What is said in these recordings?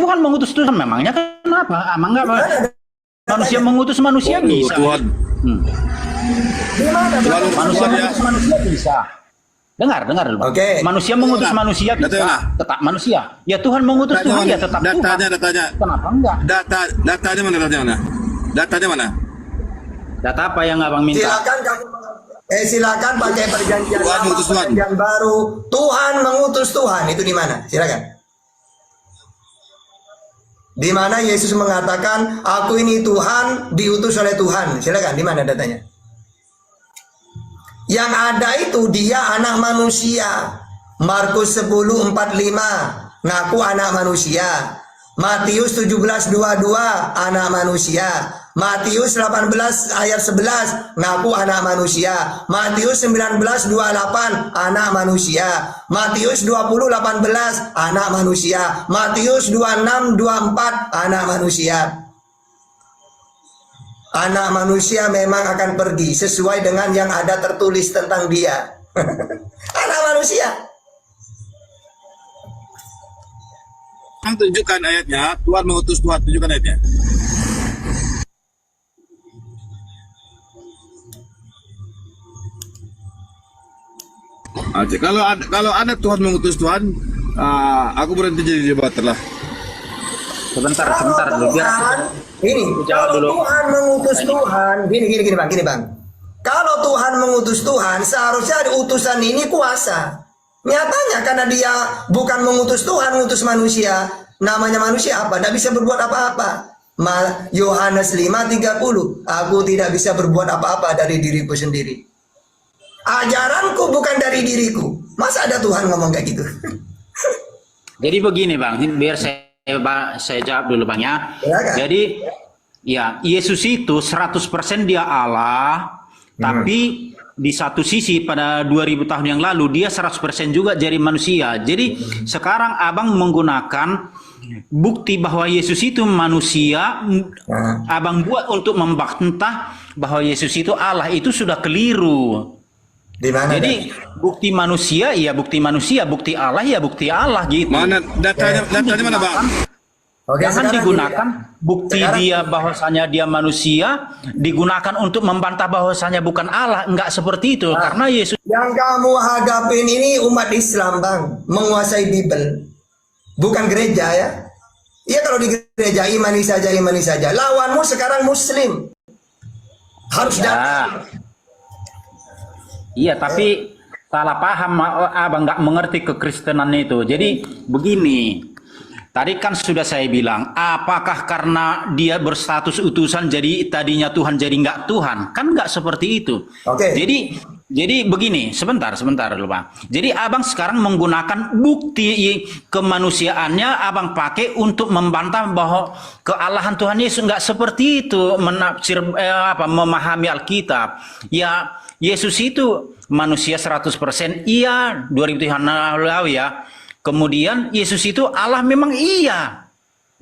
Tuhan mengutus Tuhan, memangnya kenapa? Emang enggak manusia mengutus manusia bisa. Tuhan. Manusia mengutus manusia bisa. Dengar dulu. Oke. Manusia mengutus manusia bisa, tetap manusia. Ya Tuhan mengutus Tuhan, ya tetap Tuhan. Datanya. Kenapa enggak? Datanya mana? Datanya mana? Data apa yang abang minta? Silakan kamu. Silakan pakai perjanjian Tuhan lama, mengutus Tuhan. perjanjian baru. Tuhan mengutus Tuhan, itu di mana? Silakan. Di mana Yesus mengatakan, aku ini Tuhan, diutus oleh Tuhan. Silakan, di mana datanya? Yang ada itu dia anak manusia. Markus 10:45 ngaku anak manusia. Matius 17:22 anak manusia. Matius 18 ayat 11 ngaku anak manusia. Matius 19:28 anak manusia. Matius 20:18 anak manusia. Matius 26:24 anak manusia. Anak manusia memang akan pergi sesuai dengan yang ada tertulis tentang dia. Anak manusia. Tunjukkan ayatnya. Tuhan mengutus Tuhan. Tunjukkan ayatnya. Oke, kalau ada Tuhan mengutus Tuhan, aku berhenti jadi debater lah. Sebentar dulu biar ini kalau Tuhan mengutus Tuhan, gini bang. Kalau Tuhan mengutus Tuhan, seharusnya utusan ini kuasa. Nyatanya karena dia bukan mengutus Tuhan, mengutus manusia. Namanya manusia apa? Tidak bisa berbuat apa-apa. Yohanes 5:30, aku tidak bisa berbuat apa-apa dari diriku sendiri. Ajaranku bukan dari diriku. Masa ada Tuhan ngomong kayak gitu? Jadi begini bang, biar saya jawab dulu bang ya. Jadi ya Yesus itu 100% dia Allah, tapi di satu sisi pada 2000 tahun yang lalu dia 100% juga jadi manusia. Jadi sekarang abang menggunakan bukti bahwa Yesus itu manusia, abang buat untuk membantah bahwa Yesus itu Allah, itu sudah keliru. Jadi bukti manusia ya bukti manusia, bukti Allah ya bukti Allah gitu. Mana datanya mana bang? Jangan digunakan bukti dia bahwasanya dia manusia digunakan untuk membantah bahwasanya bukan Allah. Enggak seperti itu, karena Yesus yang kamu hadapin ini umat Islam bang, menguasai Bible, bukan gereja ya. Iya, kalau di gereja imani saja. Lawanmu sekarang Muslim, harus datang. Iya, tapi salah paham abang, nggak mengerti kekristenan itu. Jadi begini, tadi kan sudah saya bilang, apakah karena dia berstatus utusan jadi tadinya Tuhan jadi nggak Tuhan? Kan nggak seperti itu. Jadi begini, sebentar dulu bang. Jadi abang sekarang menggunakan bukti kemanusiaannya abang pakai untuk membantah bahwa kealahan Tuhan Yesus. Nggak seperti itu menafsir memahami Alkitab. Ya Yesus itu manusia 100%, iya 2000 tahun lalu ya. Kemudian Yesus itu Allah memang iya.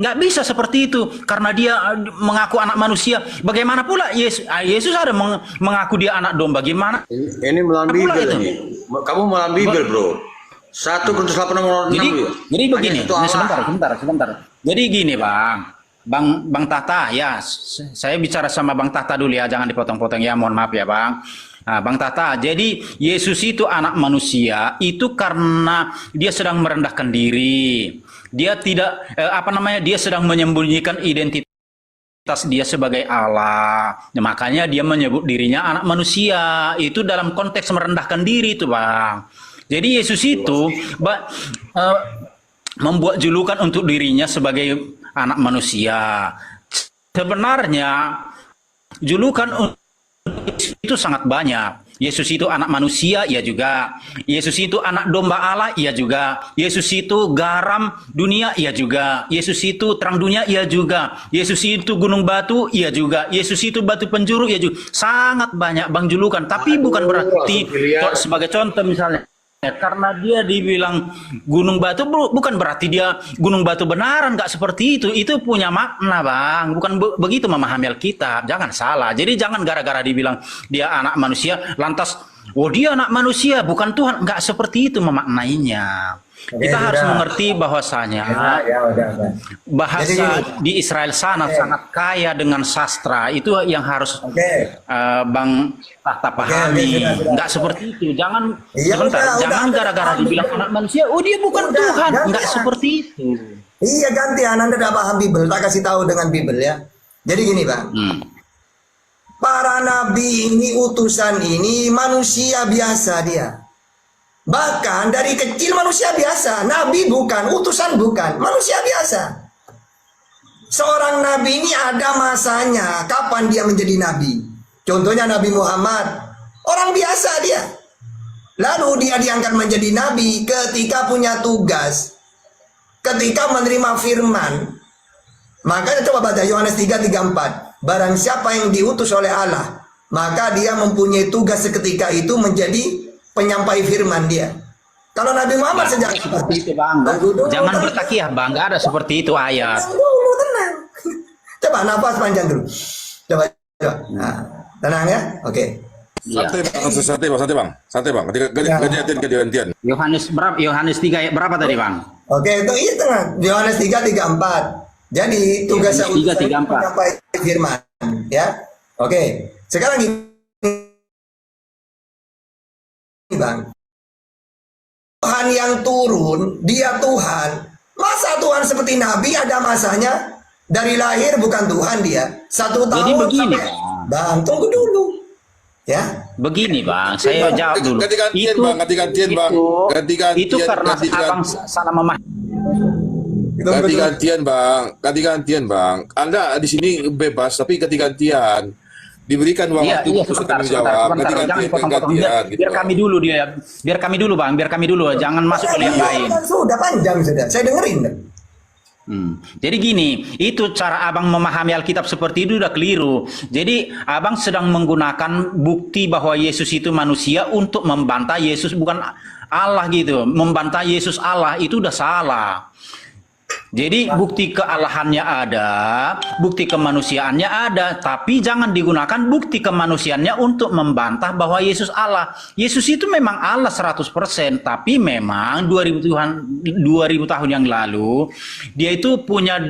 Nggak bisa seperti itu karena dia mengaku anak manusia. Bagaimana pula Yesus ada mengaku dia anak domba, gimana? Ini melawan Bible ini. Kamu melawan Bible, bro. 1 Korintus 8 nomor 6. Jadi begini, sebentar. Jadi gini, Bang Tata ya, saya bicara sama Bang Tata dulu ya, jangan dipotong-potong ya, mohon maaf ya, Bang. Nah, Bang Tata, jadi Yesus itu anak manusia itu karena dia sedang merendahkan diri. Dia tidak dia sedang menyembunyikan identitas dia sebagai Allah. Nah, makanya dia menyebut dirinya anak manusia. Itu dalam konteks merendahkan diri itu, Bang. Jadi Yesus itu membuat julukan untuk dirinya sebagai anak manusia. Sebenarnya julukan itu sangat banyak. Yesus itu anak manusia, iya juga. Yesus itu anak domba Allah, iya juga. Yesus itu garam dunia, iya juga. Yesus itu terang dunia, iya juga. Yesus itu gunung batu, iya juga. Yesus itu batu penjuru, iya juga. Sangat banyak bang julukan, tapi bukan berarti sebagai contoh misalnya, karena dia dibilang gunung batu, bukan berarti dia gunung batu benaran, nggak seperti itu. Itu punya makna, Bang. Bukan begitu memahami Alkitab. Jangan salah. Jadi jangan gara-gara dibilang dia anak manusia, lantas, oh dia anak manusia, bukan Tuhan. Nggak seperti itu memaknainya. Kita harus sudah. mengerti bahwasanya Udah. bahasa Jadi di Israel sana sangat kaya dengan sastra. Itu yang harus Oke. Bang Tahta pahami. sudah. Nggak seperti itu. Jangan Iya, sebentar. udah, Jangan Anda gara-gara paham. dibilang anak manusia, oh dia bukan Udah, Tuhan. Nggak gantian. seperti itu. Iya gantian, Anda tidak paham Bible, tak kasih tahu dengan Bible ya. Jadi gini Bang, para nabi ini, utusan ini manusia biasa dia. Bahkan dari kecil manusia biasa, nabi bukan, utusan bukan, manusia biasa. Seorang nabi ini ada masanya, kapan dia menjadi nabi. Contohnya Nabi Muhammad, orang biasa dia. Lalu dia diangkat menjadi nabi ketika punya tugas. Ketika menerima firman, makanya coba baca Yohanes 3:34. Barang siapa yang diutus oleh Allah, maka dia mempunyai tugas seketika itu menjadi penyampai firman dia. Kalau Nabi Muhammad sejak Seperti itu Bang. Jangan bertakiyah Bang. Nggak ada seperti itu ayat. Tenang dulu, tenang. Coba nafas panjang dulu. Coba. Nah, tenang ya. Oke. Iya. Santai bang. Gantian. Yohanes berapa? Yohanes 3 ayat berapa tadi Bang? Oke, itu iya tenang. Yohanes 3:34. Jadi tugasnya Yohanes 3:34. utusan menyampaikan firman, ya. Oke. Sekarang gini, Bang. Tuhan yang turun, dia Tuhan. Masa Tuhan seperti Nabi ada masanya? Dari lahir bukan Tuhan dia. 1 tahun Jadi begini, sampai... Bang. Bang, tunggu dulu. Ya. Begini Bang, saya jawab dulu. Ganti-gantian, Bang. Ganti-gantian, Bang. Ganti-gantian, Itu karena ganti-gantian. Abang salah memahami. Ganti-gantian bang. Anda di sini bebas tapi ganti-gantian. Diberikan waktu untuk sebentar. menjawab. Jangan potong-potong. Biar kami dulu dia. Biar kami dulu Bang, biar kami dulu. Jangan masuk ke yang lain. Sudah panjang sudah. Saya dengerin. Jadi gini, itu cara abang memahami Alkitab seperti itu udah keliru. Jadi abang sedang menggunakan bukti bahwa Yesus itu manusia untuk membantah Yesus bukan Allah gitu. Membantah Yesus Allah itu udah salah. Jadi bukti kealahannya ada, bukti kemanusiaannya ada, tapi jangan digunakan bukti kemanusiaannya untuk membantah bahwa Yesus Allah. Yesus itu memang Allah 100%, tapi memang 2000 tahun yang lalu dia itu punya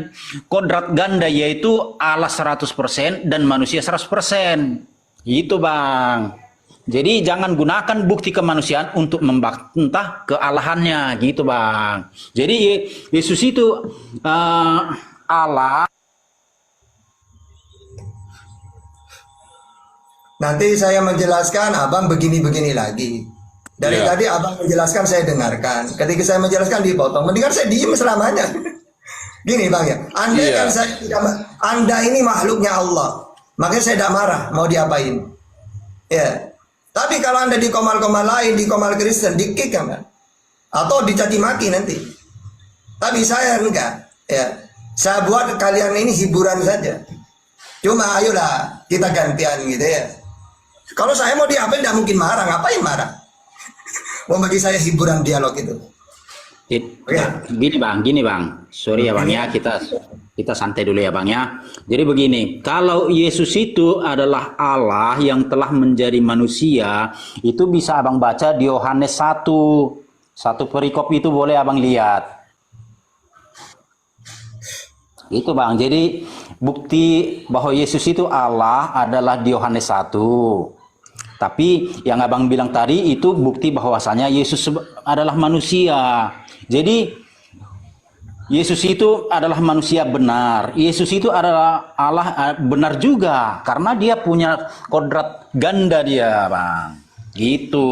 kodrat ganda, yaitu Allah 100% dan manusia 100%. Gitu Bang. Jadi jangan gunakan bukti kemanusiaan untuk membantah kealahannya, gitu Bang. Jadi Yesus itu Allah. Nanti saya menjelaskan, abang begini-begini lagi. Dari tadi abang menjelaskan, saya dengarkan. Ketika saya menjelaskan dipotong, mendingan saya diem selamanya. Gini Bang ya, Anda ini makhluknya Allah, makanya saya tidak marah, mau diapain? Ya. Tapi kalau Anda di komal-komal lain, di komal Kristen, di-kick kan? Atau dicaci maki nanti. Tapi saya enggak. Ya. Saya buat kalian ini hiburan saja. Cuma ayolah kita gantian gitu ya. Kalau saya mau diapain tidak mungkin marah. Ngapain marah? Mau bagi saya hiburan dialog itu. Gini bang, sorry ya bang ya, kita santai dulu ya bang ya. Jadi begini, kalau Yesus itu adalah Allah yang telah menjadi manusia, itu bisa abang baca di Yohanes 1 perikop itu, boleh abang lihat. Itu bang, jadi bukti bahwa Yesus itu Allah adalah di Yohanes 1. Tapi yang abang bilang tadi itu bukti bahwasanya Yesus adalah manusia. Jadi Yesus itu adalah manusia benar. Yesus itu adalah Allah benar juga karena dia punya kodrat ganda dia, Bang. Gitu.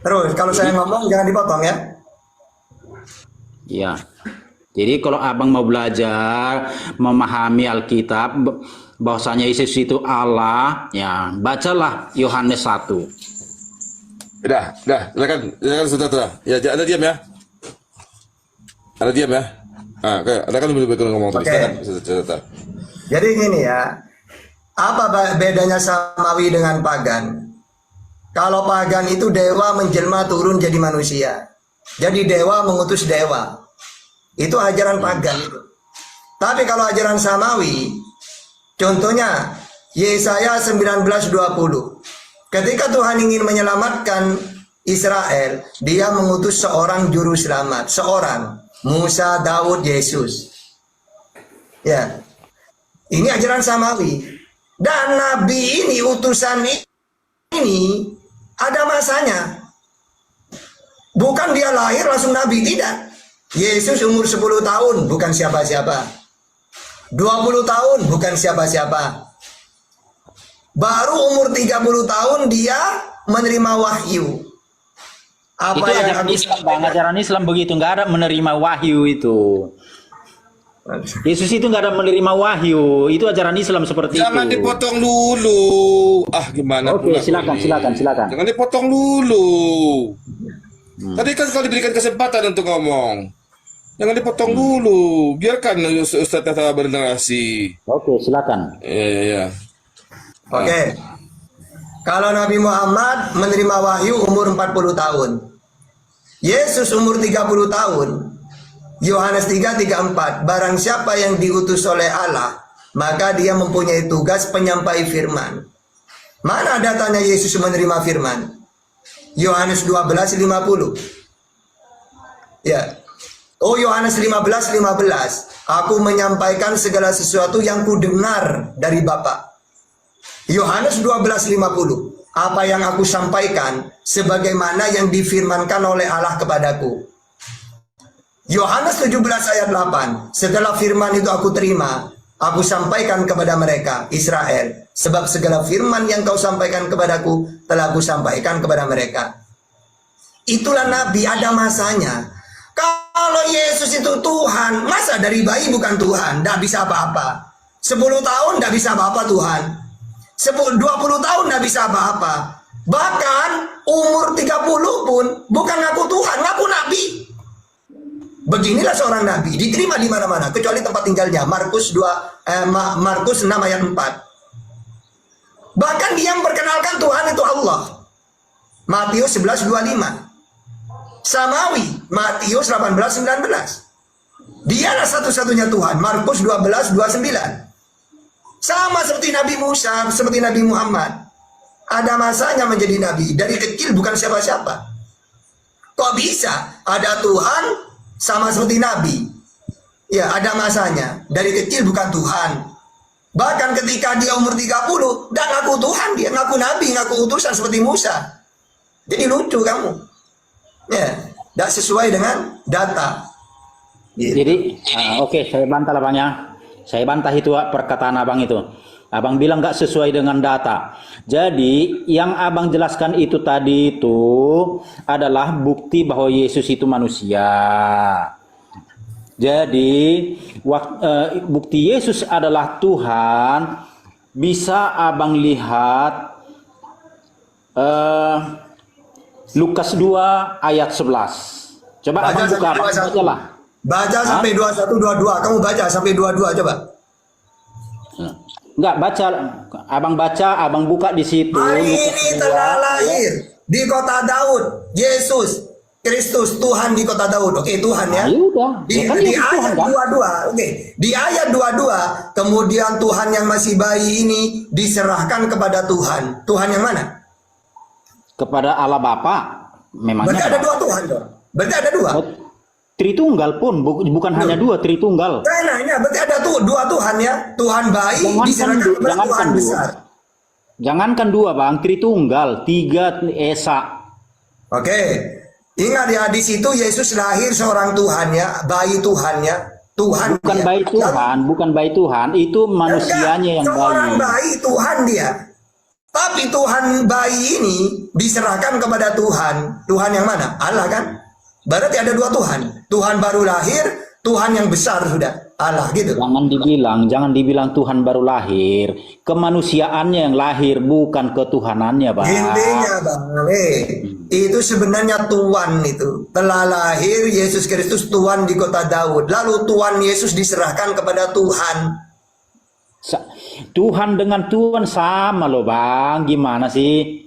Terus kalau saya ngomong jangan dipotong ya. Iya. Jadi kalau abang mau belajar memahami Alkitab bahwasanya Yesus itu Allah, ya bacalah Yohanes 1. Udah, silakan sudah. Ya, ada diam ya. Ada diam ya. Ada kan betul ngomong tadi. Silakan. Jadi gini ya. Apa bedanya samawi dengan pagan? Kalau pagan itu dewa menjelma turun jadi manusia. Jadi dewa mengutus dewa. Itu ajaran pagan itu. Tapi kalau ajaran samawi, contohnya Yesaya 19:20. Ketika Tuhan ingin menyelamatkan Israel, dia mengutus seorang juru selamat, seorang Musa, Daud, Yesus. Ya, ini ajaran samawi. Dan nabi ini, utusan ini ada masanya. Bukan dia lahir langsung nabi, tidak. Yesus umur 10 tahun, bukan siapa-siapa. 20 tahun, bukan siapa-siapa. Baru umur 30 tahun dia menerima wahyu. Apa Itu yang ajaran aku Islam, Bang. Ajaran Islam begitu, nggak ada menerima wahyu itu. Yesus itu nggak ada menerima wahyu. Itu ajaran Islam seperti Jangan itu. dipotong dulu. Ah, gimana Oke, pula silakan, ini? silakan, silakan. Jangan dipotong dulu. Tadi kan kau diberikan kesempatan untuk ngomong. Jangan dipotong dulu. Biarkan Ustaz Tata bernarasi. Oke, silakan. Iya. Oke. Kalau Nabi Muhammad menerima wahyu umur 40 tahun. Yesus umur 30 tahun. Yohanes 3:34. Barang siapa yang diutus oleh Allah, maka dia mempunyai tugas penyampai firman. Mana datanya Yesus menerima firman? Yohanes 12:50. Ya. Oh, Yohanes 15:15. Aku menyampaikan segala sesuatu yang kudengar dari Bapa. Yohanes 12:50. Apa yang aku sampaikan sebagaimana yang difirmankan oleh Allah kepadaku. Yohanes 17 ayat 8. Setelah firman itu aku terima, aku sampaikan kepada mereka, Israel, sebab segala firman yang kau sampaikan kepadaku telah aku sampaikan kepada mereka. Itulah Nabi, ada masanya. Kalau Yesus itu Tuhan, masa dari bayi bukan Tuhan? Tidak bisa apa-apa. 10 tahun tidak bisa apa-apa Tuhan. 20 tahun tidak bisa apa-apa. Bahkan umur 30 pun bukan ngaku Tuhan, ngaku Nabi. Beginilah seorang Nabi, diterima di mana-mana, kecuali tempat tinggalnya. Markus 6 ayat 4. Bahkan dia memperkenalkan Tuhan itu Allah. Matius 11:25. Samawi, Matius 18:19. Dialah satu-satunya Tuhan, Markus 12:29. Sama seperti Nabi Musa, seperti Nabi Muhammad. Ada masanya menjadi Nabi. Dari kecil bukan siapa-siapa. Kok bisa ada Tuhan sama seperti Nabi? Ya, ada masanya. Dari kecil bukan Tuhan. Bahkan ketika dia umur 30, dan ngaku Tuhan, dia ngaku Nabi, ngaku utusan seperti Musa. Jadi lucu kamu. Ya, tidak sesuai dengan data. Gitu. Jadi, oke, saya bantah lah Bang ya. Saya bantah itu perkataan Abang itu. Abang bilang nggak sesuai dengan data. Jadi, yang Abang jelaskan itu tadi itu adalah bukti bahwa Yesus itu manusia. Jadi, bukti Yesus adalah Tuhan bisa Abang lihat Lukas 2 ayat 11. Coba Abang buka, Abang baca lah. Baca sampai 21-22. Kamu baca sampai 22 coba. Enggak baca, Abang baca, Abang buka di situ. Hari ini telah lahir di kota Daud Yesus Kristus, Tuhan di kota Daud. Oke, Tuhan ya. Udah. Di, Kan di Yesus ayat Tuhan, kan? 22. Oke, di ayat 22 kemudian Tuhan yang masih bayi ini diserahkan kepada Tuhan. Tuhan yang mana? Kepada Allah Bapa. Memangnya Berarti ada dua Tuhan dong. Berarti ada dua. Tritunggal pun bukan hanya dua, Tritunggal. Saya nanya, berarti ada dua Tuhan ya? Tuhan bayi diserahkan kepada Tuhan besar. Jangankan dua Bang, Tritunggal, 3 Esa. Oke. Ingat ya, di situ Yesus lahir seorang Tuhan ya, bayi Tuhan ya. Tuhan Bukan dia. bayi Tuhan, bukan bayi Tuhan, itu manusianya yang seorang bayi. bayi Tuhan dia. Tapi Tuhan bayi ini diserahkan kepada Tuhan. Tuhan yang mana? Allah kan? Berarti ada dua Tuhan. Tuhan baru lahir, Tuhan yang besar sudah. Allah gitu. Jangan dibilang Tuhan baru lahir. Kemanusiaannya yang lahir, bukan ketuhanannya, Bang. Intinya Bang, itu sebenarnya Tuhan itu. Telah lahir Yesus Kristus Tuhan di kota Daud. Lalu Tuhan Yesus diserahkan kepada Tuhan. Tuhan dengan Tuhan sama loh Bang. Gimana sih?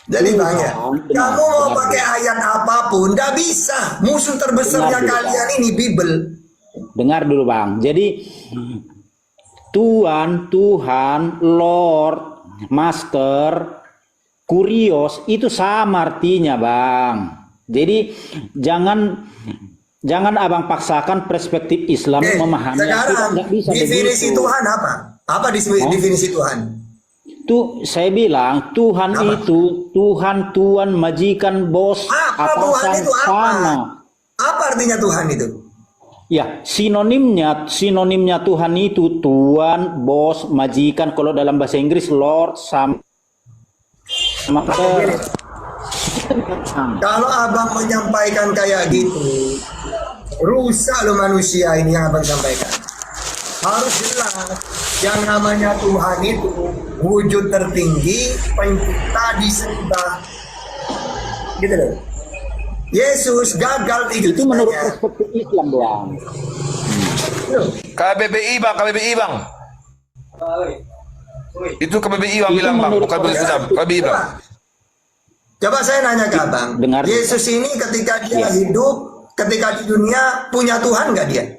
Jadi Bang ya, kamu mau pakai ayat apapun, tidak bisa. Musuh terbesarnya kalian ini Bible. Dengar dulu Bang. Jadi Tuhan, Lord, Master, kurios itu sama artinya, Bang. Jadi jangan abang paksakan perspektif Islam memahami. Sekarang definisi Tuhan apa? Apa definisi Tuhan? Tuh saya bilang Tuhan itu Tuhan, majikan, bos, Apa Tuhan itu apa? sana. Apa artinya Tuhan itu? Ya, sinonimnya Tuhan itu tuan, bos, majikan. Kalau dalam bahasa Inggris Lord sama Kalau abang menyampaikan kayak gitu, rusak lo manusia ini yang abang sampaikan. Harus jelas, yang namanya Tuhan itu wujud tertinggi, pencipta, disembah, gitu loh. Yesus gagal itu menurut perspektif Islam, Bang. KBBI bang. Itu KBBI bang bilang bang, bukan Islam. KBBI bang. Coba saya nanya ke abang, Yesus ini ketika dia hidup, ketika di dunia punya Tuhan nggak dia?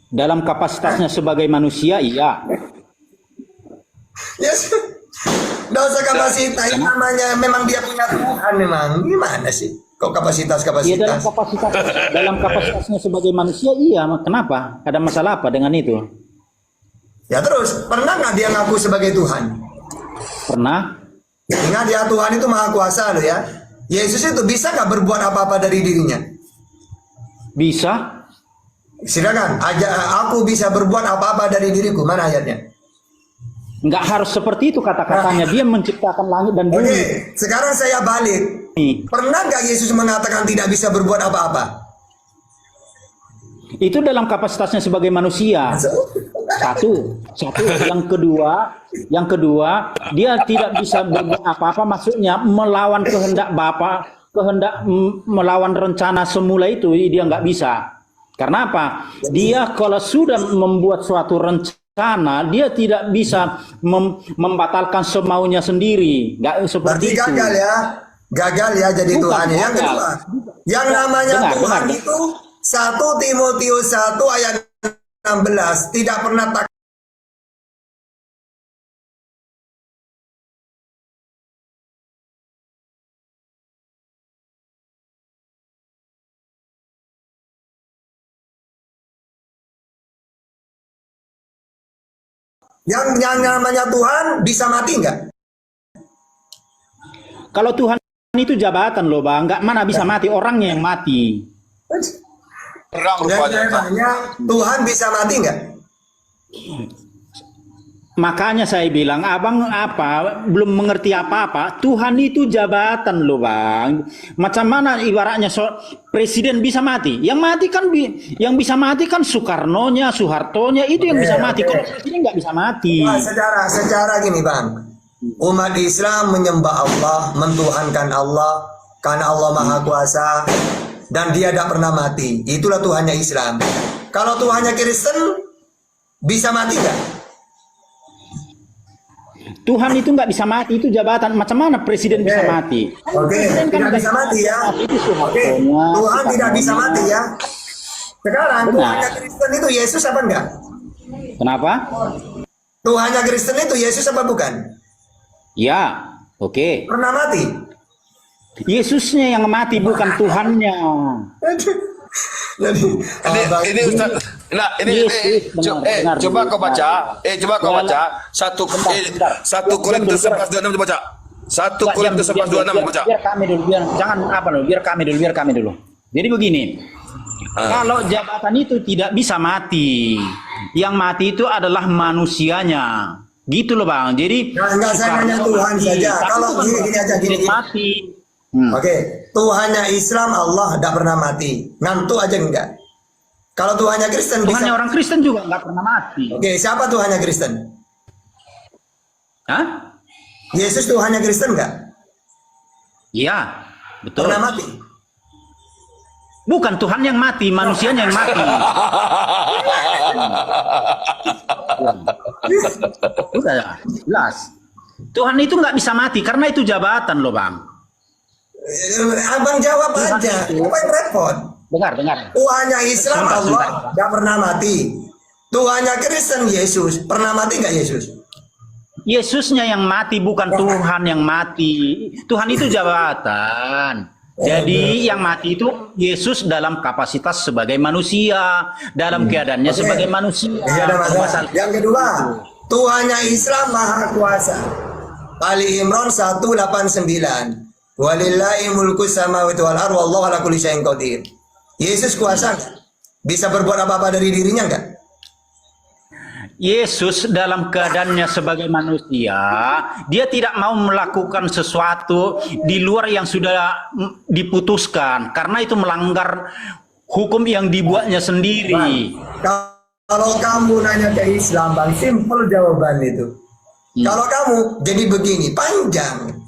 Dalam kapasitasnya sebagai manusia, iya. Yes. Nggak usah kapasitas, yang namanya memang dia punya Tuhan memang. Gimana sih? Kok kapasitas? Dalam kapasitasnya sebagai manusia, iya. Kenapa? Ada masalah apa dengan itu? Ya terus, pernah nggak dia ngaku sebagai Tuhan? Pernah. Ingat ya, Tuhan itu maha kuasa loh ya. Yesus itu bisa nggak berbuat apa-apa dari dirinya? Bisa. Silakan, aku bisa berbuat apa-apa dari diriku. Mana ayatnya? Nggak harus seperti itu kata-katanya. Dia menciptakan langit dan bumi. Oke, sekarang saya balik. Pernah nggak Yesus mengatakan tidak bisa berbuat apa-apa? Itu dalam kapasitasnya sebagai manusia. Satu. Yang kedua, dia tidak bisa berbuat apa-apa. Maksudnya melawan kehendak Bapa, melawan rencana semula itu dia nggak bisa. Karena apa? Dia kalau sudah membuat suatu rencana, dia tidak bisa membatalkan semaunya sendiri. Nggak seperti berarti itu. Gagal ya jadi Tuhan. Yang kedua, yang namanya Tuhan itu 1 Timotius 1 ayat 16 tidak pernah yang namanya Tuhan bisa mati nggak? Kalau Tuhan itu jabatan loh, Bang. Nggak mana bisa mati, orangnya yang mati. Tuhan bisa mati nggak? Makanya saya bilang, abang belum mengerti apa-apa. Tuhan itu jabatan loh, Bang. Macam mana ibaratnya presiden bisa mati? Yang bisa mati kan Soekarnonya, Soehartonya itu yang bisa mati. Kalau presiden nggak bisa mati. Nah, secara gini, Bang. Umat Islam menyembah Allah, mentuhankan Allah, karena Allah Maha Kuasa dan Dia tidak pernah mati. Itulah Tuhannya Islam. Kalau Tuhannya Kristen bisa mati nggak? Tuhan itu nggak bisa mati, itu jabatan. Macam mana presiden bisa mati? Tidak bisa mati ya. Tuhan tidak bisa mati ya. Sekarang Tuhannya Kristen itu Yesus apa enggak? Kenapa? Tuhannya Kristen itu Yesus apa bukan? Ya, oke. Pernah mati? Yesusnya yang mati, bukan Tuhannya. Ini Ustaz. Nah, ini coba kau baca. Coba kau baca 1 Korintus 11:26 dibaca. 1 Korintus 11:26 baca. Biar kami dulu, biar kami dulu. Jadi begini. Kalau jabatan itu tidak bisa mati. Yang mati itu adalah manusianya. Gitu loh, Bang. Jadi enggak, saya nanya Tuhan saja. Kalau gini aja mati. Oke, Tuhannya Islam Allah tidak pernah mati. Ngantuk aja enggak. Kalau Tuhannya Kristen Tuhannya orang Kristen juga nggak pernah mati. Oke, siapa Tuhannya Kristen? Hah? Yesus Tuhannya Kristen enggak? Iya, betul. Pernah mati? Bukan Tuhan yang mati, manusianya yang mati. Udah jelas. Tuhan itu nggak bisa mati karena itu jabatan loh, Bang. Abang jawab aja. Apa yang repot? Dengar. Tuhannya Islam Allah nggak pernah mati. Tuhannya Kristen Yesus pernah mati nggak Yesus? Yesusnya yang mati, bukan Tuhan yang mati. Tuhan itu jabatan. Jadi yang mati itu Yesus dalam kapasitas sebagai manusia, dalam keadaannya Oke. sebagai manusia. Tidak ada masalah. Masalah Yang kedua, Tuhannya Islam Maha Kuasa. Ali Imran 189. Walillahi mulku samawati wal ardh wallahu ala kulli syai'in qadir. Yesus kuasa nggak? Bisa berbuat apa-apa dari dirinya enggak? Yesus dalam keadaannya sebagai manusia, dia tidak mau melakukan sesuatu di luar yang sudah diputuskan, karena itu melanggar hukum yang dibuatnya sendiri. Kalau kamu nanya ke Islam, Bang, simple jawaban itu. Kalau kamu jadi begini, panjang.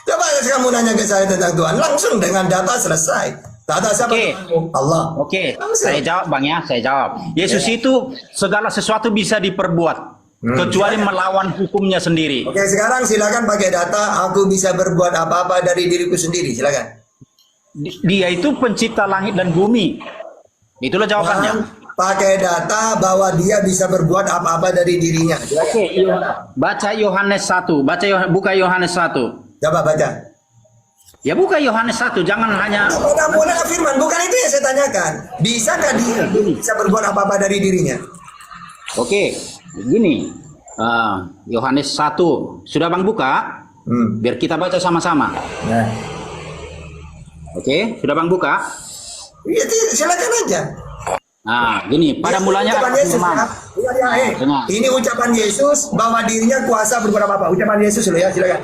Coba kamu nanya ke saya tentang Tuhan, langsung dengan data selesai. Data siapa? Oke. Tuhanmu? Allah. Oke, Langsung. saya jawab Bang ya, saya jawab. Yesus itu segala sesuatu bisa diperbuat, kecuali melawan hukumnya sendiri. Oke, sekarang silakan pakai data. Aku bisa berbuat apa-apa dari diriku sendiri. Silakan. Dia itu pencipta langit dan bumi. Itulah jawabannya. Bang, pakai data bahwa dia bisa berbuat apa-apa dari dirinya. Silakan. Oke, baca Yohanes 1, buka Yohanes 1. Coba baca. Ya buka Yohanes 1, jangan hanya Pada mulai firman, bukan itu yang saya tanyakan. Bisakah dia bisa berbuat apa-apa dari dirinya? Oke, begini. Yohanes 1. Sudah Bang buka? Biar kita baca sama-sama. Nah. Oke, sudah Bang buka? Iya, silakan aja. Nah, gini, pada mulanya ucapan ada Yesus. firman. Dengar. Ini ucapan Yesus bahwa dirinya kuasa berbuat apa-apa. Ucapan Yesus loh ya, silakan.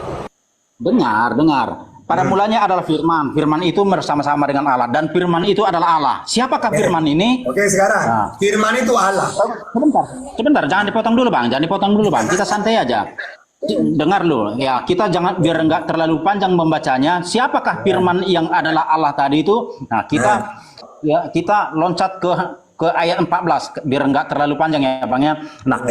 Dengar. Pada mulanya adalah firman. Firman itu bersama-sama dengan Allah, dan firman itu adalah Allah. Siapakah firman ini? Oke, sekarang. Nah. Firman itu Allah. Sebentar, jangan dipotong dulu Bang, kita santai aja. Dengar dulu, ya kita jangan, biar enggak terlalu panjang membacanya. Siapakah firman yang adalah Allah tadi itu? Nah, kita loncat ke ayat 14 biar enggak terlalu panjang ya Bang ya. Nah,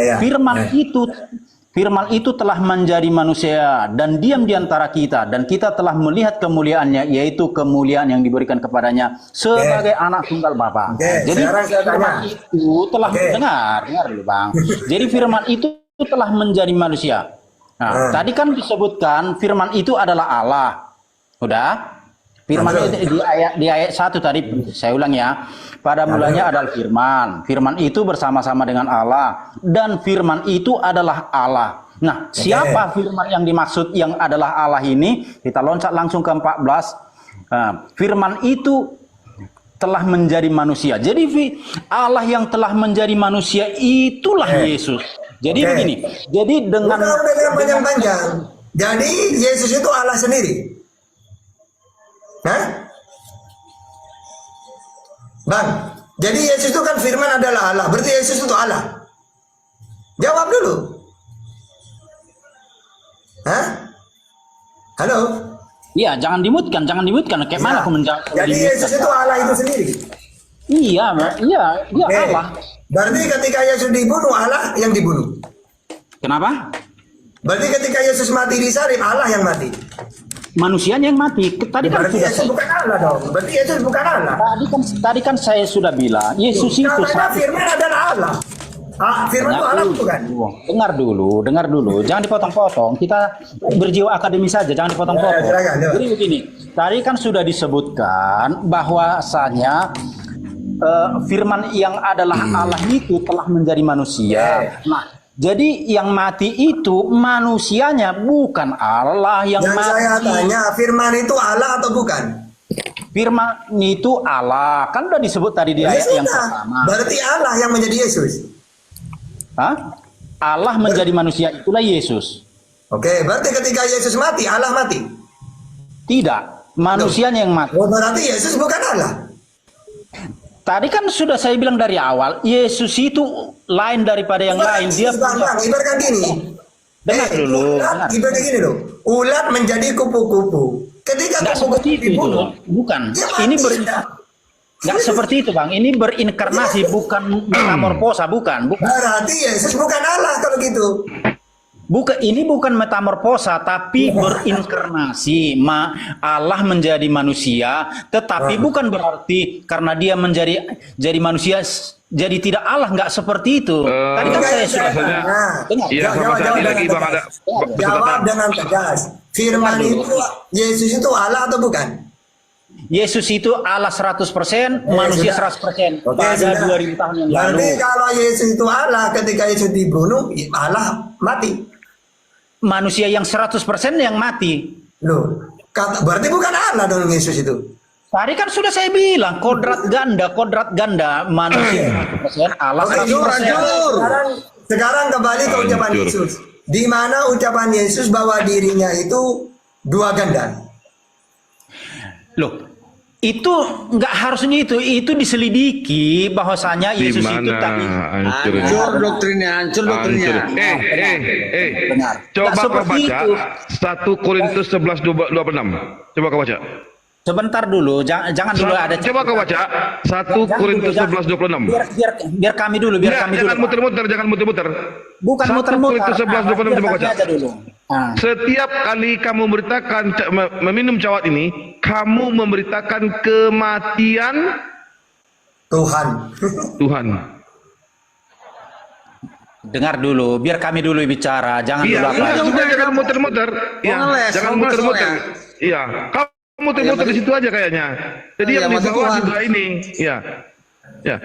Firman itu telah menjadi manusia dan diam di antara kita, dan kita telah melihat kemuliaannya, yaitu kemuliaan yang diberikan kepadanya sebagai anak tunggal Bapa. Jadi sekarang saya firman tanya. itu telah dengar dulu Bang. Jadi firman itu telah menjadi manusia. Nah, tadi kan disebutkan firman itu adalah Allah. Udah? Firman itu di ayat 1 tadi, saya ulang ya. Pada mulanya adalah firman. Firman itu bersama-sama dengan Allah, dan firman itu adalah Allah. Nah, siapa firman yang dimaksud yang adalah Allah ini? Kita loncat langsung ke 14. Firman itu telah menjadi manusia. Jadi Allah yang telah menjadi manusia itulah Yesus. Jadi begini. Jadi dengan panjang-panjang. Jadi Yesus itu Allah sendiri. Hah? Bang, jadi Yesus itu kan firman adalah Allah. Berarti Yesus itu Allah. Jawab dulu. Hah? Halo? Iya, jangan dimutkan. Kayak mana aku menjawab? Jadi Yesus itu Allah itu sendiri. Iya, dia Allah. Berarti ketika Yesus dibunuh, Allah yang dibunuh. Kenapa? Berarti ketika Yesus mati di salib, Allah yang mati. Manusianya yang mati. Tadi kan Berarti sudah Yesus bukan Allah dong. Berarti Yesus bukan Allah. tadi kan saya sudah bilang Yesus itu Katanya firman adalah Allah. Firman itu Allah bukan? Dengar dulu. Jangan dipotong-potong. Kita berjiwa akademis saja, jangan dipotong-potong. silakan. Jadi begini, tadi kan sudah disebutkan bahwasanya firman yang adalah Allah itu telah menjadi manusia. Nah, jadi yang mati itu manusianya, bukan Allah yang mati. Saya tanya, firman itu Allah atau bukan? Firman itu Allah. Kan udah disebut tadi di ayat yang pertama. Berarti Allah yang menjadi Yesus. Hah? Allah menjadi manusia, itulah Yesus. Oke, berarti ketika Yesus mati, Allah mati. Tidak, manusianya yang mati. Oh, berarti Yesus bukan Allah. Tadi kan sudah saya bilang dari awal, Yesus itu lain daripada yang lain. Dia Bang, ibaratkan gini. dengar dulu. Ulat, ibaratkan gini loh. Ulat menjadi kupu-kupu. Ketika Nggak kupu-kupu seperti itu. dibunuh, Bukan. dia Ini mati. nggak seperti itu, Bang. Ini berinkarnasi, bukan metamorfosa, bukan. Berarti Yesus bukan Allah kalau gitu. Ini bukan metamorfosa, tapi berinkarnasi. Allah menjadi manusia, tetapi bukan berarti karena dia jadi manusia, jadi tidak Allah, nggak seperti itu. Tadi kan saya sudah dengar. Iya, Jawab dengan tegas. Firman itu, Yesus itu Allah atau bukan? Yesus itu Allah 100%, manusia 100% pada 2000 tahun yang lalu. Berarti kalau Yesus itu Allah, ketika Yesus dibunuh, Allah mati. Manusia yang 100% yang mati. Loh, berarti bukan Allah dong Yesus itu. Tadi kan sudah saya bilang, kodrat ganda, manusia 100%, Allah 100%. Sekarang kembali ke ucapan Yesus. Di mana ucapan Yesus bahwa dirinya itu dua ganda? Loh, itu nggak harusnya itu diselidiki bahwasanya Yesus itu tadi Hancur doktrinnya. benar. Coba Nggak kau seperti baca itu. 1 Korintus 11:26. Coba kau baca. Sebentar dulu, jangan dulu ada. Coba kau baca 1 Korintus 11:26. Biar kami dulu, Jangan muter-muter. Bukan 1 muter-muter. Korintus 11:26 coba Biar baca. kami aja dulu. Setiap kali kamu meminum cawat ini, kamu memberitakan kematian Tuhan. Tuhan. Dengar dulu, biar kami dulu bicara. Jangan Iya, dulu apa. jangan muter-muter. Iya, Ngeles, jangan ngeles muter-muter. Iya, kamu muter-muter di situ aja kayaknya. Jadi Iya, yang di maksud bawah Tuhan. juga ini. Iya. Ya.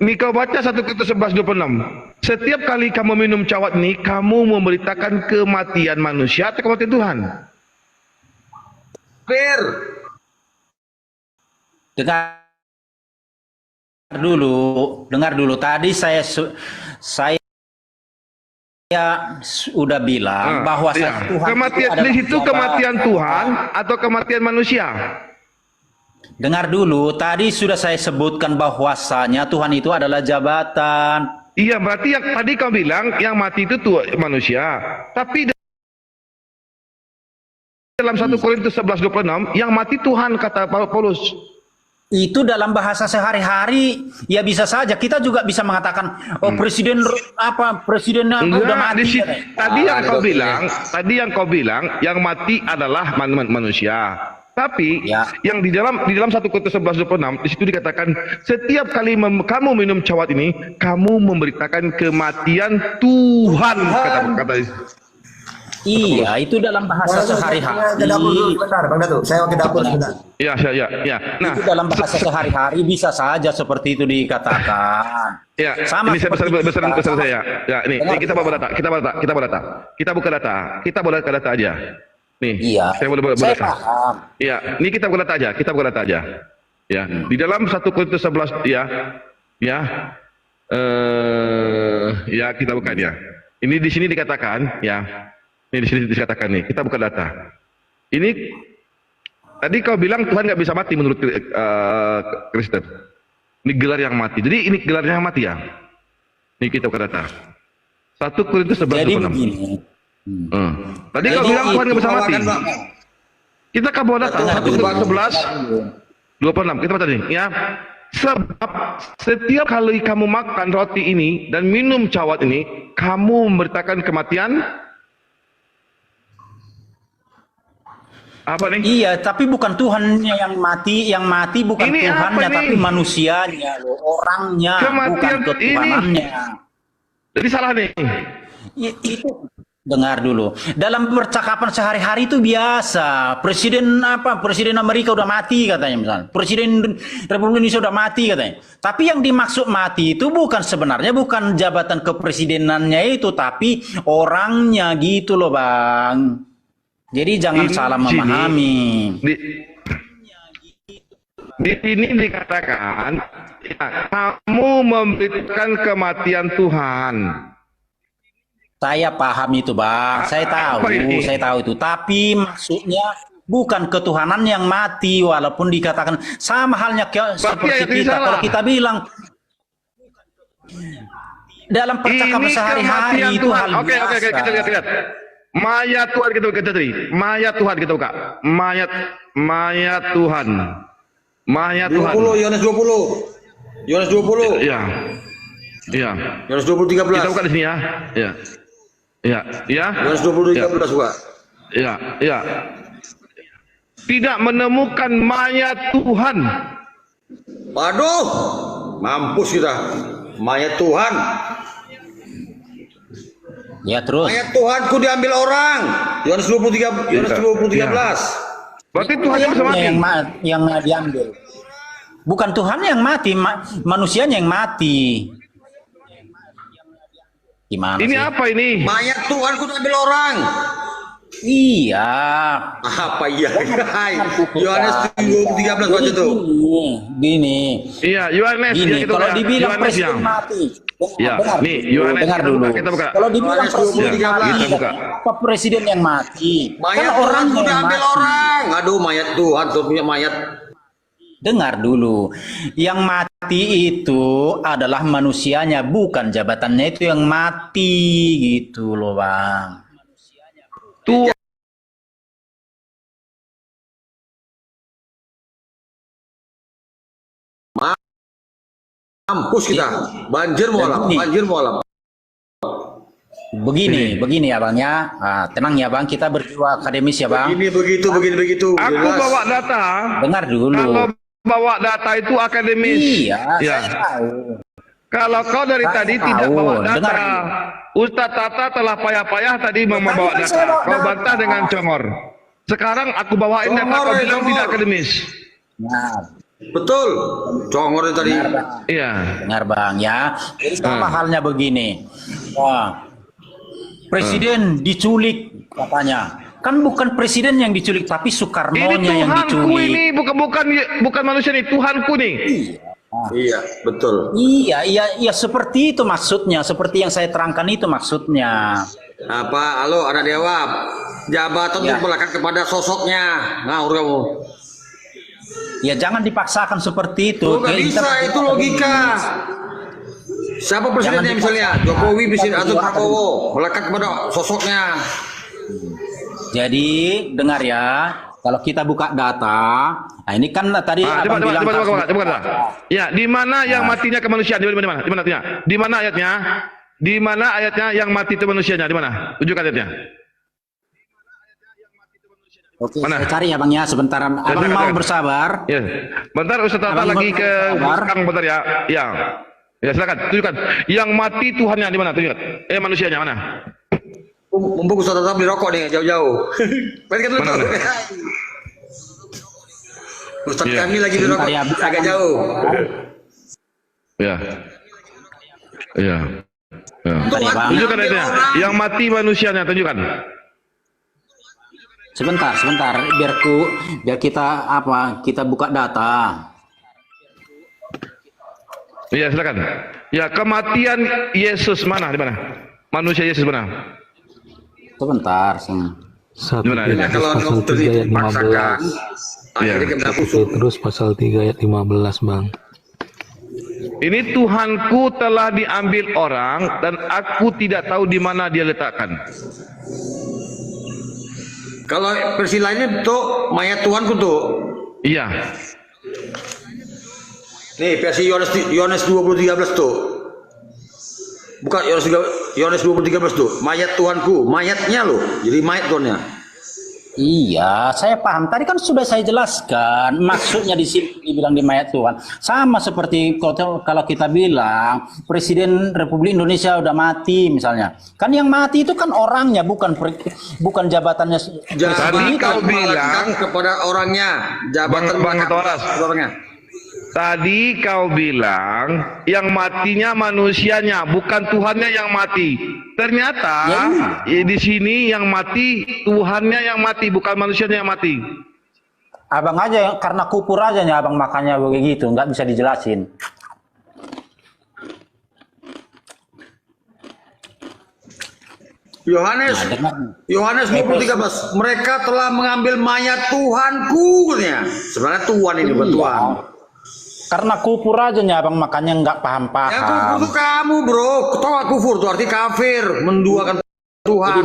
Ini kau baca 1 Korintus 11:26. Setiap kali kamu minum cawat ini, kamu memberitakan kematian manusia atau kematian Tuhan. Fair. Dengar dulu. Tadi saya sudah bilang bahwa Iya. Tuhan Kematian itu di situ adalah kematian Tuhan atau kematian manusia. Dengar dulu, tadi sudah saya sebutkan bahwasanya Tuhan itu adalah jabatan. Iya, berarti yang tadi kau bilang yang mati itu manusia. Tapi dalam 1 Korintus 11:26 yang mati Tuhan, kata Paulus. Itu dalam bahasa sehari-hari, ya bisa saja kita juga bisa mengatakan presidennya udah mati. Tadi yang kau bilang yang mati adalah manusia. Tapi yang di dalam 1 Korintus 11:26 di situ dikatakan setiap kali kamu minum cawat ini kamu memberitakan kematian Tuhan, kata Iya, itu dalam bahasa sehari-hari. Ke dapur dulu sebentar, Bang Datuk. Saya mau ke dapur sebentar. Iya. Nah, Itu dalam bahasa sehari-hari bisa saja seperti itu dikatakan. ya, Sama ini saya besar saya. Ya, ini kita buka data. Kita buka data aja. Nih, Iya. saya boleh Saya data. paham. Iya, ini kita buka data aja. Ya, di dalam 1 Korintus 11 ya, kita buka dia. Ini di sini dikatakan, ya. Ini di sini dikatakan nih, kita buka data. Ini tadi kau bilang Tuhan nggak bisa mati menurut Kristen. Ini gelar yang mati. Jadi ini gelarnya yang mati ya. Ini kita buka data. 1 Korintus 11:26. Jadi begini. Tadi kau bilang Tuhan nggak bisa mati. Kita ke bawah data 1 Korintus 11:26. Kita baca nih, ya. Sebab setiap kali kamu makan roti ini dan minum cawat ini, kamu memberitakan kematian. Apa nih? Iya, tapi bukan Tuhannya yang mati bukan Ini Tuhannya, apa tapi nih? manusianya, orangnya, Kematian bukan ketuhanannya. Jadi salah nih. Itu dengar dulu. Dalam percakapan sehari-hari itu biasa. Presiden Amerika udah mati katanya misalnya. Presiden Republik Indonesia udah mati katanya. Tapi yang dimaksud mati itu sebenarnya bukan jabatan kepresidenannya itu, tapi orangnya gitu loh, Bang. Jadi jangan salah memahami. Di sini dikatakan, ya, kamu memberitakan kematian Tuhan. Saya paham itu, Bang. Saya tahu itu. Tapi maksudnya bukan ketuhanan yang mati, walaupun dikatakan sama halnya seperti kita. Kalau kita bilang dalam percakapan sehari-hari itu hal Oke, kita lihat. Mayat Tuhan kita buka tadi. Mayat Tuhan kita buka. Mayat Tuhan. Mayat Tuhan. 20, Yohanes 20. Yohanes 20. Iya. Yohanes 20 13. Kita buka di sini ya. Iya. Ya, ya. Yohanes 20:13 juga. Ya, ya. Tidak menemukan mayat Tuhan. Waduh, mampus kita. Mayat Tuhan. Ya terus. Mayat Tuhanku diambil orang. Yohanes 20:13. Berarti Tuhan yang bisa mati. Yang diambil. Bukan Tuhan yang mati, manusianya yang mati. Gimana Ini sih? apa ini? Mayat Tuhanku diambil orang. Iya. Apa iya? Yohanes 20:13 baca tuh. Gini. Iya, Yohanes. Gini, Ya, kita kalau buka. dibilang Yohanes presiden yang. mati. Ya, Dengar nih, dulu, Yohanes, dengar kita dulu. buka, kita buka. Kalau dibilang Yohanes presiden 20:13. Kita buka. apa presiden yang mati? Mayat Kan orang Tuhanku yang diambil mati. orang. Aduh, mayat Tuhan tuh punya mayat. Dengar dulu, yang mati itu adalah manusianya, bukan jabatannya itu yang mati, gitu loh bang. Tuhan. Mampus kita. Banjir mualam, Ini. banjir mualam. Begini ya bang ya. Ah, tenang ya bang, kita berdua akademis ya bang. Begini begitu. Aku Jelas. bawa data. Dengar dulu. Kalau bawa data itu akademis. Iya, Ya. saya tahu. Kalau kau dari Saya tadi tahu. tidak bawa data, Dengar. Ustadz Tata telah payah-payah tadi membawa Tadi kan data. saya bawa Kau data. bantah dengan congor. Sekarang aku bawain data, Congor, kau ya, bilang congor. tidak akademis. Nah, Betul. Congor itu tadi. dengar bang. Iya. Dengar bang ya. Jadi sama halnya begini. Wah, presiden diculik katanya. Kan bukan presiden yang diculik, tapi Ini Soekarno-nya yang Tuhanku diculik. ini, bukan manusia nih, Tuhanku nih. Iya, betul. Iya, seperti itu maksudnya. Seperti yang saya terangkan itu maksudnya. Apa? Halo, anak dewa. Jabatan Ya. itu melekat kepada sosoknya. Ngawur kamu. Ya jangan dipaksakan seperti itu. Tuh, nggak Kita- bisa, itu logika. Siapa presidennya Jangan misalnya? dipaksakan. Jokowi presiden atau Prabowo? Melekat kepada sosoknya. Jadi dengar ya. Kalau kita buka data, nah ini kan tadi abang bilang Coba. Ya, di mana yang matinya kemanusiaan? Di mana? Di mana artinya? Di mana ayatnya? Di mana ayatnya yang mati itu manusianya? Di mana? Tunjukkan ayatnya. Oke, Mana? saya cari ya bang ya sebentar. Abang mau silakan. bersabar. Ya. Bentar Ustaz Tata Abang lagi ke sabar. belakang bentar ya. Ya. Ya, silakan tunjukkan. Yang mati Tuhannya di mana? Tunjukkan. Manusianya mana? Mumpung Ustaz tetap beli rokok nih jauh-jauh. Pergi dulu. Mana? Ustaz Iya. kami lagi beli Sebentar rokok ya, agak jauh. Ya. Ya. Ya. Bentar ya bang. Tunjukkan ayatnya. Yang mati manusianya tunjukkan. Sebentar. Biar kita buka data. Iya, silakan. Ya, kematian Yesus mana? Di mana? Manusia Yesus mana? Sebentar. Satu Gimana Petrus ini? Kalau pasal 3 ayat dipaksakan, 15. Iya. akhirnya kena Satu busuk. Petrus pasal 3 ayat 15, Bang. Ini Tuhanku telah diambil orang dan aku tidak tahu di mana dia letakkan. Kalau versi lainnya tuh mayat Tuhanku tuh. Iya. Nih versi Yohanes 20:13 tuh. Bukan Yohanes 20:13 tuh. Mayat Tuhanku, mayatnya loh. Jadi mayat Tuhannya. Iya, saya paham. Tadi kan sudah saya jelaskan maksudnya di sini dibilang di mayat Tuhan. Sama seperti kalau kita bilang Presiden Republik Indonesia udah mati misalnya. Kan yang mati itu kan orangnya, bukan jabatannya. Tadi kau bilang melekat kepada orangnya, jabatan Bang melekat Toras. kepada orangnya. Tadi kau bilang yang matinya manusianya, bukan Tuhannya yang mati. Ternyata di sini yang mati Tuhannya yang mati, bukan manusianya yang mati. Abang aja karena kupur aja nih abang makannya begitu, nggak bisa dijelasin. Yohanes 20:13, mereka telah mengambil mayat Tuhanku katanya. Sebenarnya Tuhan ini bukan Tuhan. Karena kupur aja nih abang makannya nggak Yang paham-paham. kufur itu kamu bro. Tahu gak kufur itu arti kafir, menduakan Tuhan.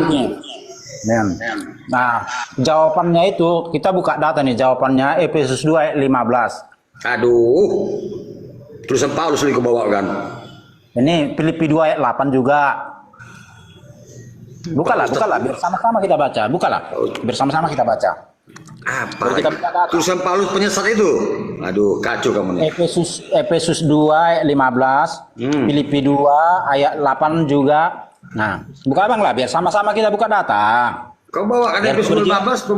Nah, jawabannya itu kita buka data nih, jawabannya Efesus 2 ayat 15. Aduh, tulisan Paulus ini kebawa kan. Ini Filipi 2 ayat 8 juga. Bukalah, biar sama-sama kita baca. Bukalah, bersama-sama kita baca. Apa? Kita buka data. Tulisan Paulus penyesat itu. Aduh, kacau kamu nih. Efesus 2 ayat 15, Filipi 2 ayat 8 juga. Nah, buka bang lah, biar sama-sama kita buka data. Kau bawakan Biar Efesus berjiwa. 15.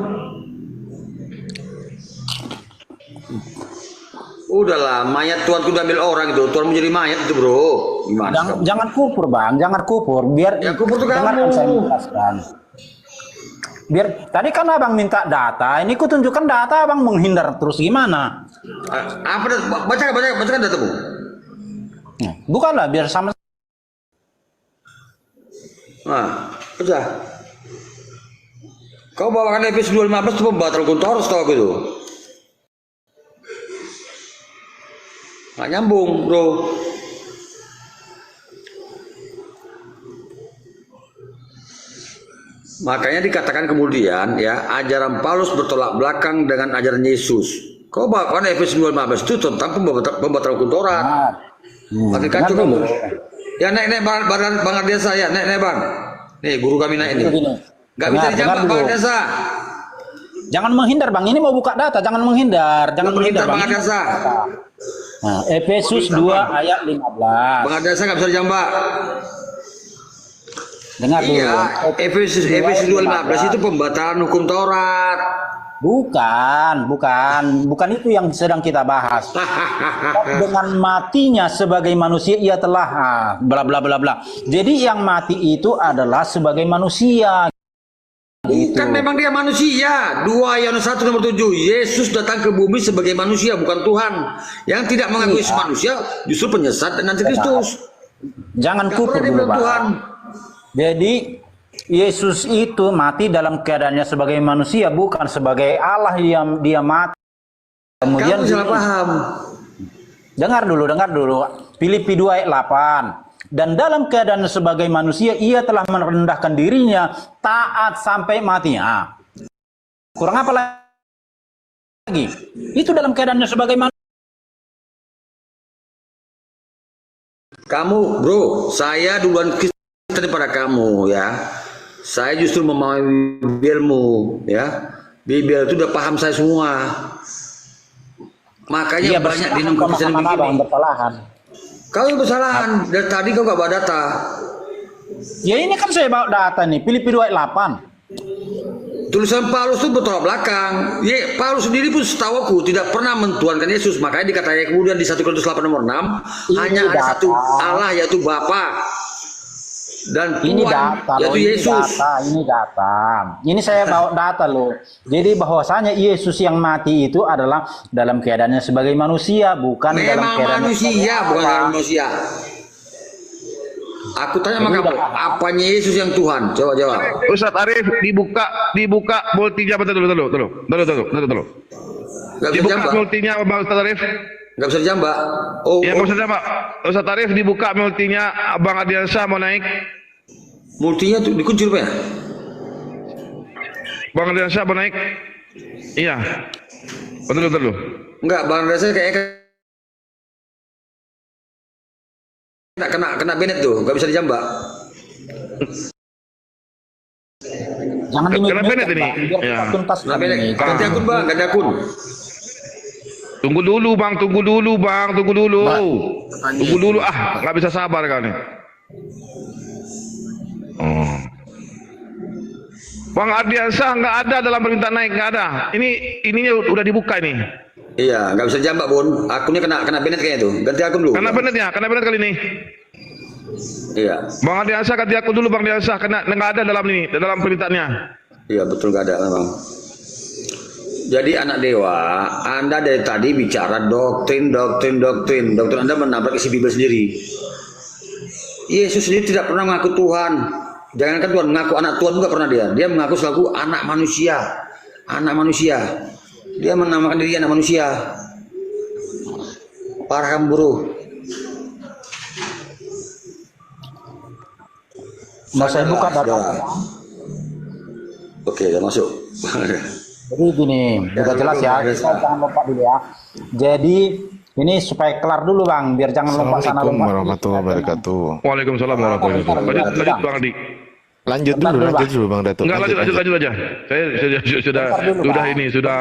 Udahlah, mayat Tuhan udah ambil orang itu. Tuhan menjadi mayat itu, bro. Gimana? Jangan kupur bang, jangan kupur. Biar Yang kupur tuh dengarkan kamu. saya menjelaskan. Biar tadi kan abang minta data, ini ku tunjukkan data, abang menghindar terus gimana? Apa? Bacakan datamu. Nah, bukanlah biar sama. Nah, baca. Kau bawakan Efesus 2:15 itu pembatal Kuntoros tau aku itu. Nggak nyambung, bro. Makanya dikatakan kemudian ya, ajaran Paulus bertolak belakang dengan ajaran Yesus. Kau bawakan Efesus 2:15 itu tentang pembatalan hukum Taurat. Pakai kacau kamu. Ya naik Bang Ardiansa ya, naik Bang. Nih guru kami naik ini. Gak bisa dijawab Bang Ardiansa. Jangan menghindar bang, ini mau buka data, jangan menghindar, jangan menghindar Bang bang. Ardiansa. Nah, Efesus 2 ayat 15. Bang Ardiansa nggak bisa dijambak. Dengar dulu. Iya, Efesus 2:15 itu pembatalan hukum Taurat. Bukan itu yang sedang kita bahas. Dengan matinya sebagai manusia ia telah bla bla bla bla. Jadi yang mati itu adalah sebagai manusia. Gitu. Kan memang dia manusia. 2 Yohanes 1 nomor 7. Yesus datang ke bumi sebagai manusia, bukan Tuhan. Yang tidak mengakui manusia justru penyesat dan antikristus. Jangan Nggak kupur pernah dulu dibilang bang. Tuhan. Jadi Yesus itu mati dalam keadaannya sebagai manusia, bukan sebagai Allah. Dia mati. Kemudian Kamu salah paham. dengar dulu. Filipi 2 ayat 8. Dan dalam keadaan sebagai manusia ia telah merendahkan dirinya taat sampai mati. Nah, kurang apa lagi? Itu dalam keadaannya sebagai manusia. Kamu, bro, saya duluan Kristen daripada kamu ya. Saya justru memahami Bibelmu ya. Bibel itu udah paham saya semua. Makanya banyak di Kristen begini. Bersalahan. Kau yang kesalahan. Dari tadi kau gak bawa data. Ya ini kan saya bawa data nih, Filipi 2 ayat 8. Tulisan Paulus itu bertolak belakang. Ya, Paulus sendiri pun setahu aku tidak pernah mentuhankan Yesus. Makanya dikatakan kemudian di 1 Korintus 8 nomor 6 hanya ada satu Allah yaitu Bapa dan Ini Tuhan data loh, yaitu Yesus. ini data. Ini saya bawa data loh. Jadi bahwasanya Yesus yang mati itu adalah dalam keadaannya sebagai manusia, bukan dalam Memang keadaan manusia, bukan manusia. Aku tanya sama kamu, apanya Yesus yang Tuhan? Coba jawab. Ustaz Arif dibuka multinya betul. Gak bisa Dibuka jambak. multinya Bang Ustaz Arif. Gak bisa jambak. Oh, Ya Bang Ustaz Jambak. Ustaz Arif dibuka multinya Abang Ardiansa mau naik. multinya tuh dikunci rupanya. Bang Ardiansa mau naik. Iya. Betul. Enggak, Bang Reza kayak kena Bennett tuh, gak bisa dijambak. Jangan Kena Bennett ini. Biar Ya. tuntas Kena Bennett. ini. Ganti akun Bang, ganti akun. Tunggu dulu Bang. Tunggu dulu. Nggak bisa sabar kau nih. Bang Ardiansa nggak ada dalam permintaan naik, nggak ada. Ininya udah dibuka ini. Iya, nggak bisa dijambak Bun. Akunnya kena Bennett kayaknya tuh. Ganti akun dulu. Kena Bennett kali ini. Iya, Bang Ardiansa ganti akun dulu Bang Ardiansa, nggak ada dalam ini, dalam permintaannya. iya betul nggak ada memang. Jadi anak dewa, Anda dari tadi bicara doktrin. Doktrin Anda menabrak isi Bibel sendiri. Yesus sendiri tidak pernah mengaku Tuhan. Jangankan Tuhan, mengaku anak Tuhan juga pernah dia. Dia mengaku selaku anak manusia. Anak manusia. Dia menamakan diri anak manusia. Parah kamu bro. Mau saya buka data. Oke, udah masuk. Jadi gini, udah jelas ya. Kita jangan lompat dulu ya. Jadi ini supaya kelar dulu Bang, biar jangan lompat sana Assalamualaikum lompat. warahmatullahi wabarakatuh. Waalaikumsalam warahmatullahi wabarakatuh. Lanjut Bang Adi. Lanjut Bentar dulu, dulu, lanjut dulu Bang Datuk. Enggak, lanjut aja. Saya sudah dulu, sudah Bang. ini, sudah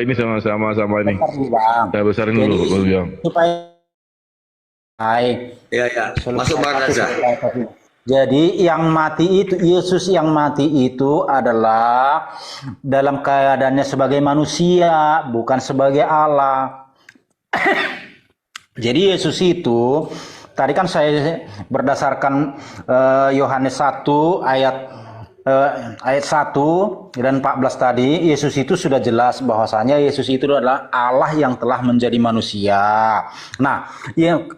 ini sama ini. Bentar dulu, Bang. Saya besarin dulu, Bang Biang. Supaya Ya, ya. Masuk Bang Reza. Jadi yang mati itu, Yesus yang mati itu adalah dalam keadaannya sebagai manusia, bukan sebagai Allah. Jadi Yesus itu, tadi kan saya berdasarkan Yohanes 1 ayat 1 dan 14 tadi, Yesus itu sudah jelas bahwasanya Yesus itu adalah Allah yang telah menjadi manusia. Nah, yang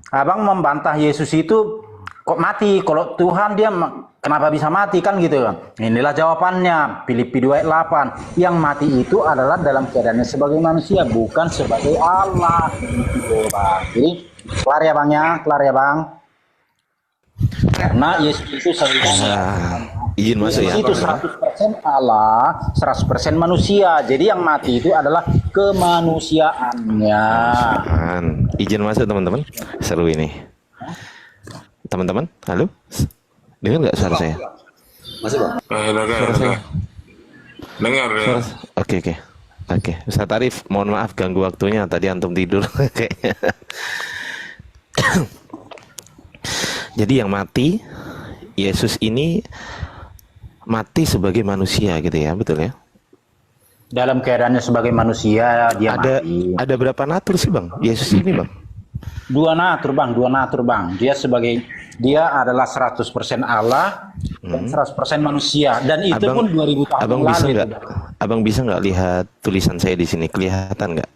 Abang membantah Yesus itu kok mati? Kalau Tuhan dia kenapa bisa mati kan gitu? Inilah jawabannya. Filipi 2 ayat 8. Yang mati itu adalah dalam keadaannya sebagai manusia, bukan sebagai Allah. Gitu, Bang. Jadi kelar ya Bang ya, kelar ya Bang. Karena Yesus itu Izin masuk ya. Yesus itu 100% Allah, 100% manusia. Jadi yang mati itu adalah kemanusiaannya. Izin masuk teman-teman. Seru ini. Teman-teman, halo? Dengar nggak suara saya? Masuk Bang. Suara saya? Dengar ya. Oke. Ustaz Arif, mohon maaf ganggu waktunya. Tadi antum tidur kayaknya. Jadi yang mati, Yesus ini mati sebagai manusia gitu ya, betul ya? Dalam keadaannya sebagai manusia dia mati. Ada berapa natur sih Bang? Yesus ini Bang? Dua natur Bang. Dia adalah 100% Allah dan 100% manusia. Dan itu pun 2000 tahun abang yang bisa lalu. nggak? Abang bisa nggak lihat tulisan saya di sini? Kelihatan nggak?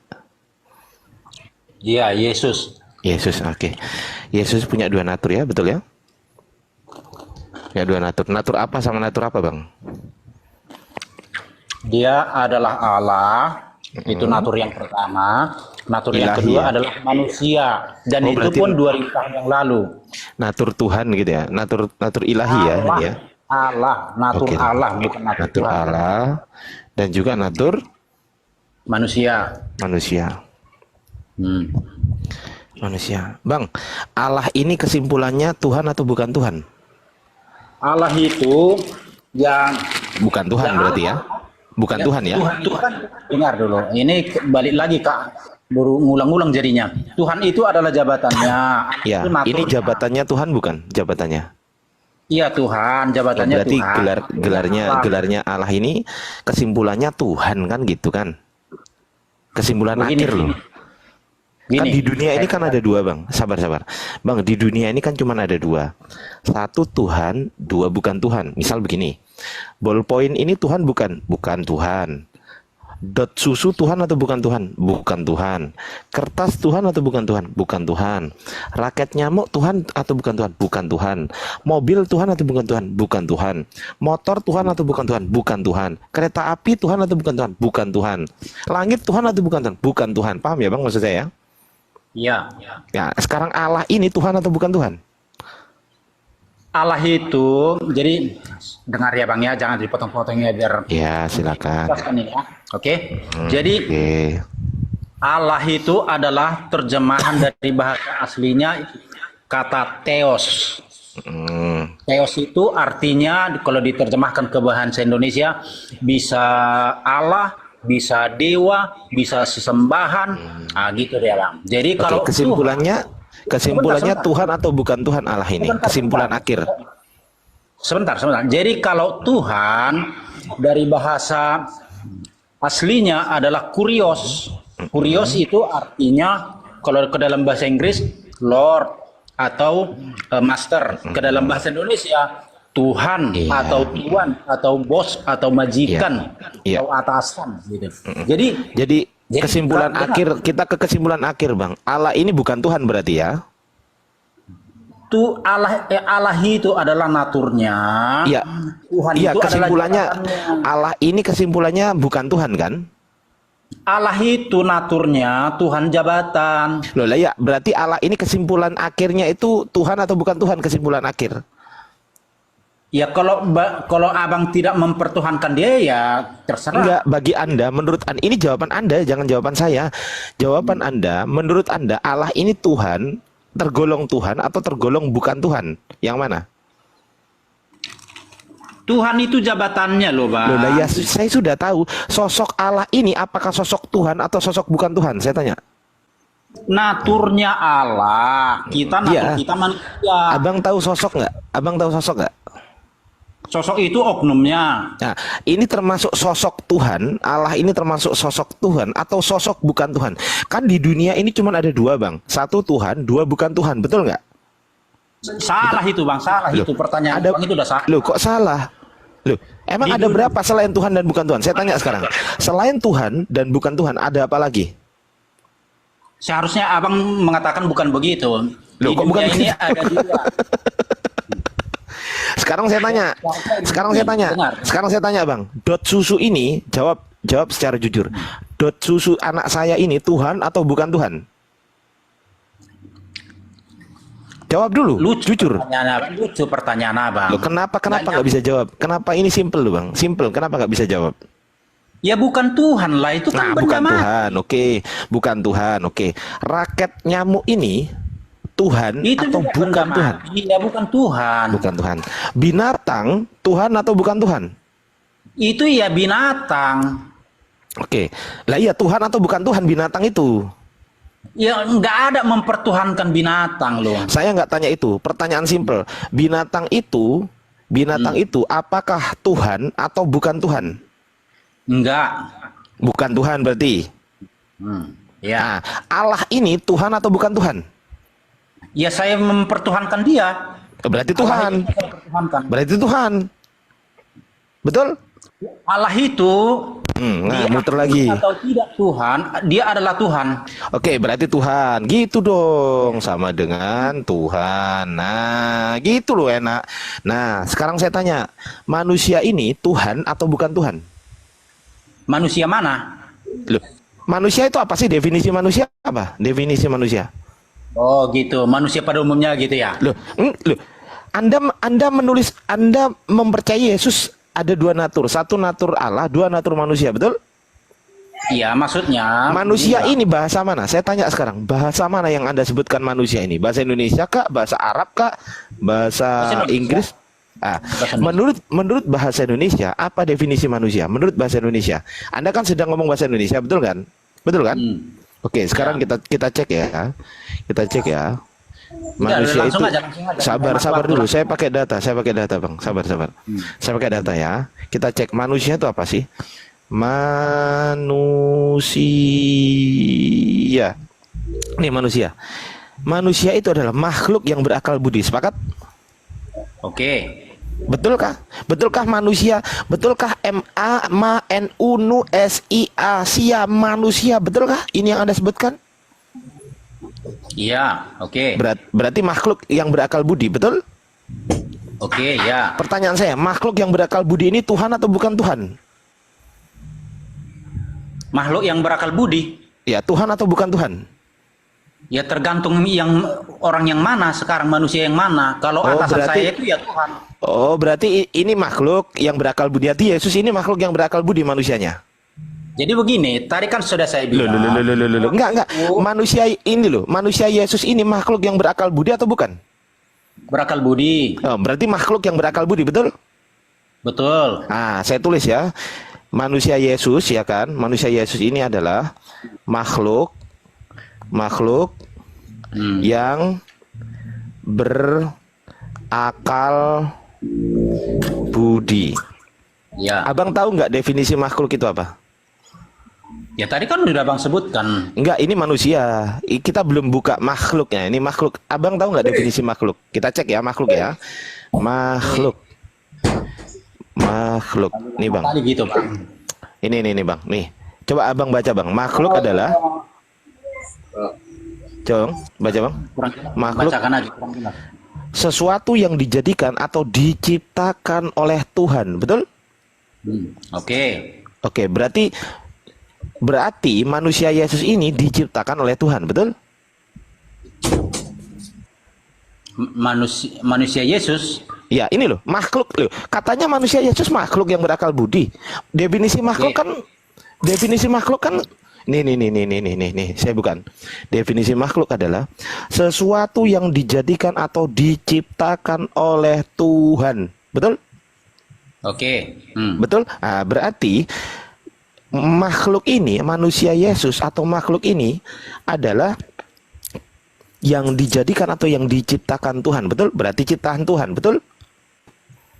Iya, Yesus. Yesus, oke. Yesus punya dua natur ya, betul ya? Ya, dua natur. Natur apa sama natur apa Bang? Dia adalah Allah. Itu natur yang pertama. Natur yang Ilahi kedua ya? adalah manusia. Dan itu berarti pun 2000 tahun yang lalu. Natur Tuhan gitu ya? Natur ilahi ya? Allah. Ini ya? Allah. Natur Oke. Allah, bukan natur Natur Tuhan. Allah dan juga natur Manusia. manusia. Hmm. Manusia. Bang, Allah ini kesimpulannya Tuhan atau bukan Tuhan? Allah itu yang Bukan Tuhan berarti ya? Bukan Tuhan ya? Tuhan, dengar dulu. Ini balik lagi Kak. Baru ngulang-ngulang jadinya. Tuhan itu adalah jabatannya. Ya, Itu naturnya. ini jabatannya Tuhan bukan? Jabatannya. Iya Tuhan, jabatannya Berarti Tuhan. gelarnya Allah ini kesimpulannya Tuhan kan gitu kan? Kesimpulan Begini. akhir loh. Kan di dunia ini kan ada dua Bang. Sabar. Bang, di dunia ini kan cuma ada dua. Satu Tuhan, dua bukan Tuhan. Misal begini. Ballpoint ini Tuhan bukan? Bukan Tuhan. Dot susu Tuhan atau bukan Tuhan? Bukan Tuhan. Kertas Tuhan atau bukan Tuhan? Bukan Tuhan. Raket nyamuk Tuhan atau bukan Tuhan? Bukan Tuhan. Mobil Tuhan atau bukan Tuhan? Bukan Tuhan. Motor Tuhan atau bukan Tuhan? Bukan Tuhan. Kereta api Tuhan atau bukan Tuhan? Bukan Tuhan. Langit Tuhan atau bukan Tuhan? Bukan Tuhan. Paham ya Bang maksud saya? Iya. Ya, sekarang Allah ini Tuhan atau bukan Tuhan? Allah itu, jadi dengar ya Bang ya, jangan dipotong-potong ya biar Ya, silakan. jelaskan ini ya. Oke. Jadi Oke. Allah itu adalah terjemahan dari bahasa aslinya kata theos. Theos itu artinya kalau diterjemahkan ke bahasa Indonesia bisa Allah, bisa dewa, bisa sesembahan, gitu dia Bang. Jadi Oke, kalau kesimpulannya Sebentar. Tuhan atau bukan Tuhan Allah ini? Kesimpulan akhir. Sebentar. Jadi kalau Tuhan dari bahasa aslinya adalah kurios. Kurios itu artinya kalau ke dalam bahasa Inggris Lord atau Master. Ke dalam bahasa Indonesia Tuhan Iya. atau Tuan atau bos atau majikan Iya. atau atasan gitu. Jadi kesimpulan benar. akhir, kita ke kesimpulan akhir Bang. Allah ini bukan Tuhan berarti ya? Allah itu adalah naturnya. Iya. Tuhan Iya, itu kesimpulannya adalah jabatannya. Allah ini kesimpulannya bukan Tuhan kan? Allah itu naturnya, Tuhan jabatan. Loh lah ya, berarti Allah ini kesimpulan akhirnya itu Tuhan atau bukan Tuhan kesimpulan akhir? Ya kalau abang tidak mempertuhankan dia ya terserah. Enggak, bagi Anda, menurut Anda, ini jawaban Anda, jangan jawaban saya. Jawaban Anda, menurut Anda Allah ini Tuhan, tergolong Tuhan atau tergolong bukan Tuhan? Yang mana? Tuhan itu jabatannya loh, Bang. Loh, lah ya saya sudah tahu sosok Allah ini apakah sosok Tuhan atau sosok bukan Tuhan? Saya tanya. Naturnya Allah, kita Iya. kita manusia. Abang tahu sosok nggak? Abang tahu sosok nggak? Sosok itu oknumnya. Nah, ini termasuk sosok Tuhan, Allah ini termasuk sosok Tuhan atau sosok bukan Tuhan? Kan di dunia ini cuma ada dua, Bang. Satu Tuhan, dua bukan Tuhan, betul nggak? Salah itu, Bang, salah Loh, itu pertanyaan ada- Bang itu udah salah. Loh, kok salah? Loh, emang Di ada dunia- berapa selain Tuhan dan bukan Tuhan? Saya tanya sekarang. Selain Tuhan dan bukan Tuhan, ada apa lagi? Seharusnya Abang mengatakan bukan begitu. Di Loh, kok dunia bukan ini begitu? ada dua. Sekarang saya tanya. Sekarang saya tanya, Bang. Dot susu ini jawab secara jujur. Dot susu anak saya ini Tuhan atau bukan Tuhan? Jawab dulu, Lucu jujur. pertanyaan Abang. Lucu pertanyaan Abang. Loh, kenapa nggak bisa jawab? Kenapa ini simple loh, Bang? Simple. Kenapa nggak bisa jawab? Ya bukan Tuhan lah, itu kan Nah, bukan benda mati. Tuhan. Oke, bukan Tuhan. Oke. Raket nyamuk ini Tuhan Itu atau juga bukan benda Tuhan? mati. Ya bukan Tuhan. Bukan Tuhan. Binatang Tuhan atau bukan Tuhan? Itu ya binatang. Oke. Lah iya, Tuhan atau bukan Tuhan binatang itu? Ya nggak ada mempertuhankan binatang loh. Saya nggak tanya itu. Pertanyaan simple. Binatang itu apakah Tuhan atau bukan Tuhan? Enggak. Bukan Tuhan berarti. Ya. Nah, Allah ini Tuhan atau bukan Tuhan? Ya saya mempertuhankan dia. Berarti Tuhan. Allah itu saya pertuhankan. Berarti Tuhan. Betul? Allah itu Nah, dia muter lagi. atau tidak Tuhan, dia adalah Tuhan. Oke, berarti Tuhan. Gitu dong, sama dengan Tuhan. Nah, gitu loh enak. Nah, sekarang saya tanya, manusia ini Tuhan atau bukan Tuhan? Manusia mana? Loh, manusia itu apa sih? Definisi manusia apa? Definisi manusia. Oh gitu, manusia pada umumnya gitu ya. Loh, loh. Anda mempercayai Yesus ada dua natur, satu natur Allah, dua natur manusia, betul? Iya, maksudnya Manusia iya. ini bahasa mana? Saya tanya sekarang, bahasa mana yang Anda sebutkan manusia ini? Bahasa Indonesia kah? Bahasa Arab kah? Bahasa Indonesia. Inggris? Ah, Bahasa Indonesia. menurut bahasa Indonesia, apa definisi manusia? Menurut bahasa Indonesia, Anda kan sedang ngomong bahasa Indonesia, betul kan? Betul kan? Oke, sekarang kita cek ya, kita cek ya. Manusia langsung itu aja, langsung aja. sabar dulu. Saya pakai data, Bang. Sabar. Saya pakai data ya. Kita cek manusia itu apa sih? Manusia. Ini manusia. Manusia itu adalah makhluk yang berakal budi. Sepakat? Oke. Betulkah? Betulkah manusia? Betulkah MANUSIA sia manusia? Betulkah ini yang Anda sebutkan? Iya, oke. Berarti makhluk yang berakal budi, betul? Oke, ya. Pertanyaan saya, makhluk yang berakal budi ini Tuhan atau bukan Tuhan? Makhluk yang berakal budi, Ya, Tuhan atau bukan Tuhan? ya tergantung orang yang mana sekarang, manusia yang mana. Kalau Oh, atasan berarti- saya itu ya Tuhan. Oh, berarti ini makhluk yang berakal budi. Arti Yesus ini makhluk yang berakal budi manusianya. Jadi begini, tadi kan sudah saya Loh. bilang. Enggak. Manusia ini loh, manusia Yesus ini makhluk yang berakal budi atau bukan? Berakal budi, Oh, berarti makhluk yang berakal budi, betul? betul. Ah, saya tulis ya. Manusia Yesus ya kan? Manusia Yesus ini adalah makhluk yang berakal budi. Ya. Abang tahu nggak definisi makhluk itu apa? Ya tadi kan udah Bang sebutkan. Enggak, ini manusia. Kita belum buka makhluknya. Ini makhluk. Abang tahu nggak definisi makhluk? Kita cek ya makhluk ya. Makhluk. Nih Bang. Tadi gitu Bang. Ini Bang. Nih. Coba Abang baca Bang. Makhluk adalah. Coba Bang, baca Bang. Makhluk Bacakan aja. kurang jelas. sesuatu yang dijadikan atau diciptakan oleh Tuhan. Betul? Oke. Oke, berarti manusia Yesus ini diciptakan oleh Tuhan, betul? Manusia Yesus. Ya, ini loh, makhluk loh. Katanya manusia Yesus makhluk yang berakal budi. Definisi makhluk Oke. kan nih, saya bukan. Definisi makhluk adalah sesuatu yang dijadikan atau diciptakan oleh Tuhan. Betul? Oke. Betul? Nah, berarti makhluk ini, manusia Yesus atau makhluk ini adalah yang dijadikan atau yang diciptakan Tuhan. Betul? Berarti ciptaan Tuhan. Betul?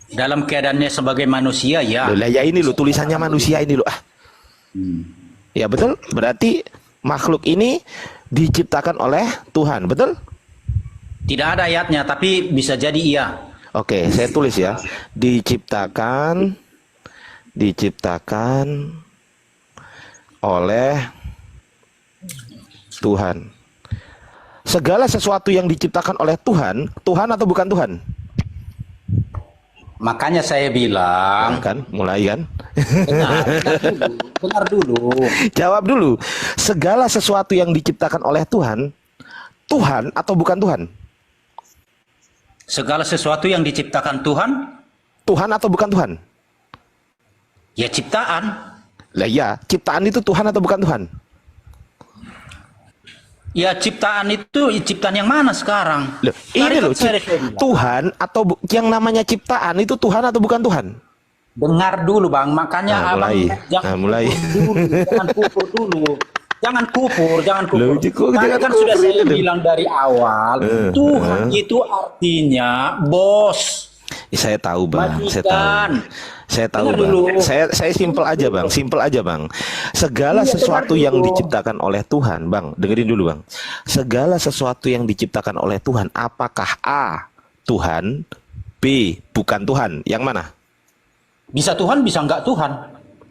Dalam keadaannya sebagai manusia, ya. Loh, lah ya ini loh tulisannya manusia ini loh. Ya betul? Berarti makhluk ini diciptakan oleh Tuhan. Betul? Tidak ada ayatnya, tapi bisa jadi iya. Oke, saya tulis ya. Diciptakan oleh Tuhan. Segala sesuatu yang diciptakan oleh Tuhan, Tuhan atau bukan Tuhan? Makanya saya bilang, Kan, mulai kan? dengar dulu. Jawab dulu. Segala sesuatu yang diciptakan oleh Tuhan, Tuhan atau bukan Tuhan? Segala sesuatu yang diciptakan Tuhan, Tuhan atau bukan Tuhan? ya ciptaan. Lah ya, ciptaan itu Tuhan atau bukan Tuhan? Ya ciptaan itu ciptaan yang mana sekarang? Loh, Tadi ini kan loh, saya bilang. Tuhan atau yang namanya ciptaan itu Tuhan atau bukan Tuhan? Dengar dulu Bang, makanya abang mulai. jangan kufur dulu. Jangan kufur, jangan kufur. Loh, kok Tadi jangan kan kufur sudah saya ini, loh. bilang dari awal, Tuhan itu artinya bos. Saya tahu Bang, saya tahu. Majikan. Saya tahu Dengar Bang. dulu. Saya simpel aja Bang, simpel aja Bang. Segala Iya, sesuatu dengar yang dulu. diciptakan oleh Tuhan, Bang, dengerin dulu Bang. Segala sesuatu yang diciptakan oleh Tuhan, apakah A Tuhan, B bukan Tuhan? Yang mana? Bisa Tuhan, bisa enggak Tuhan.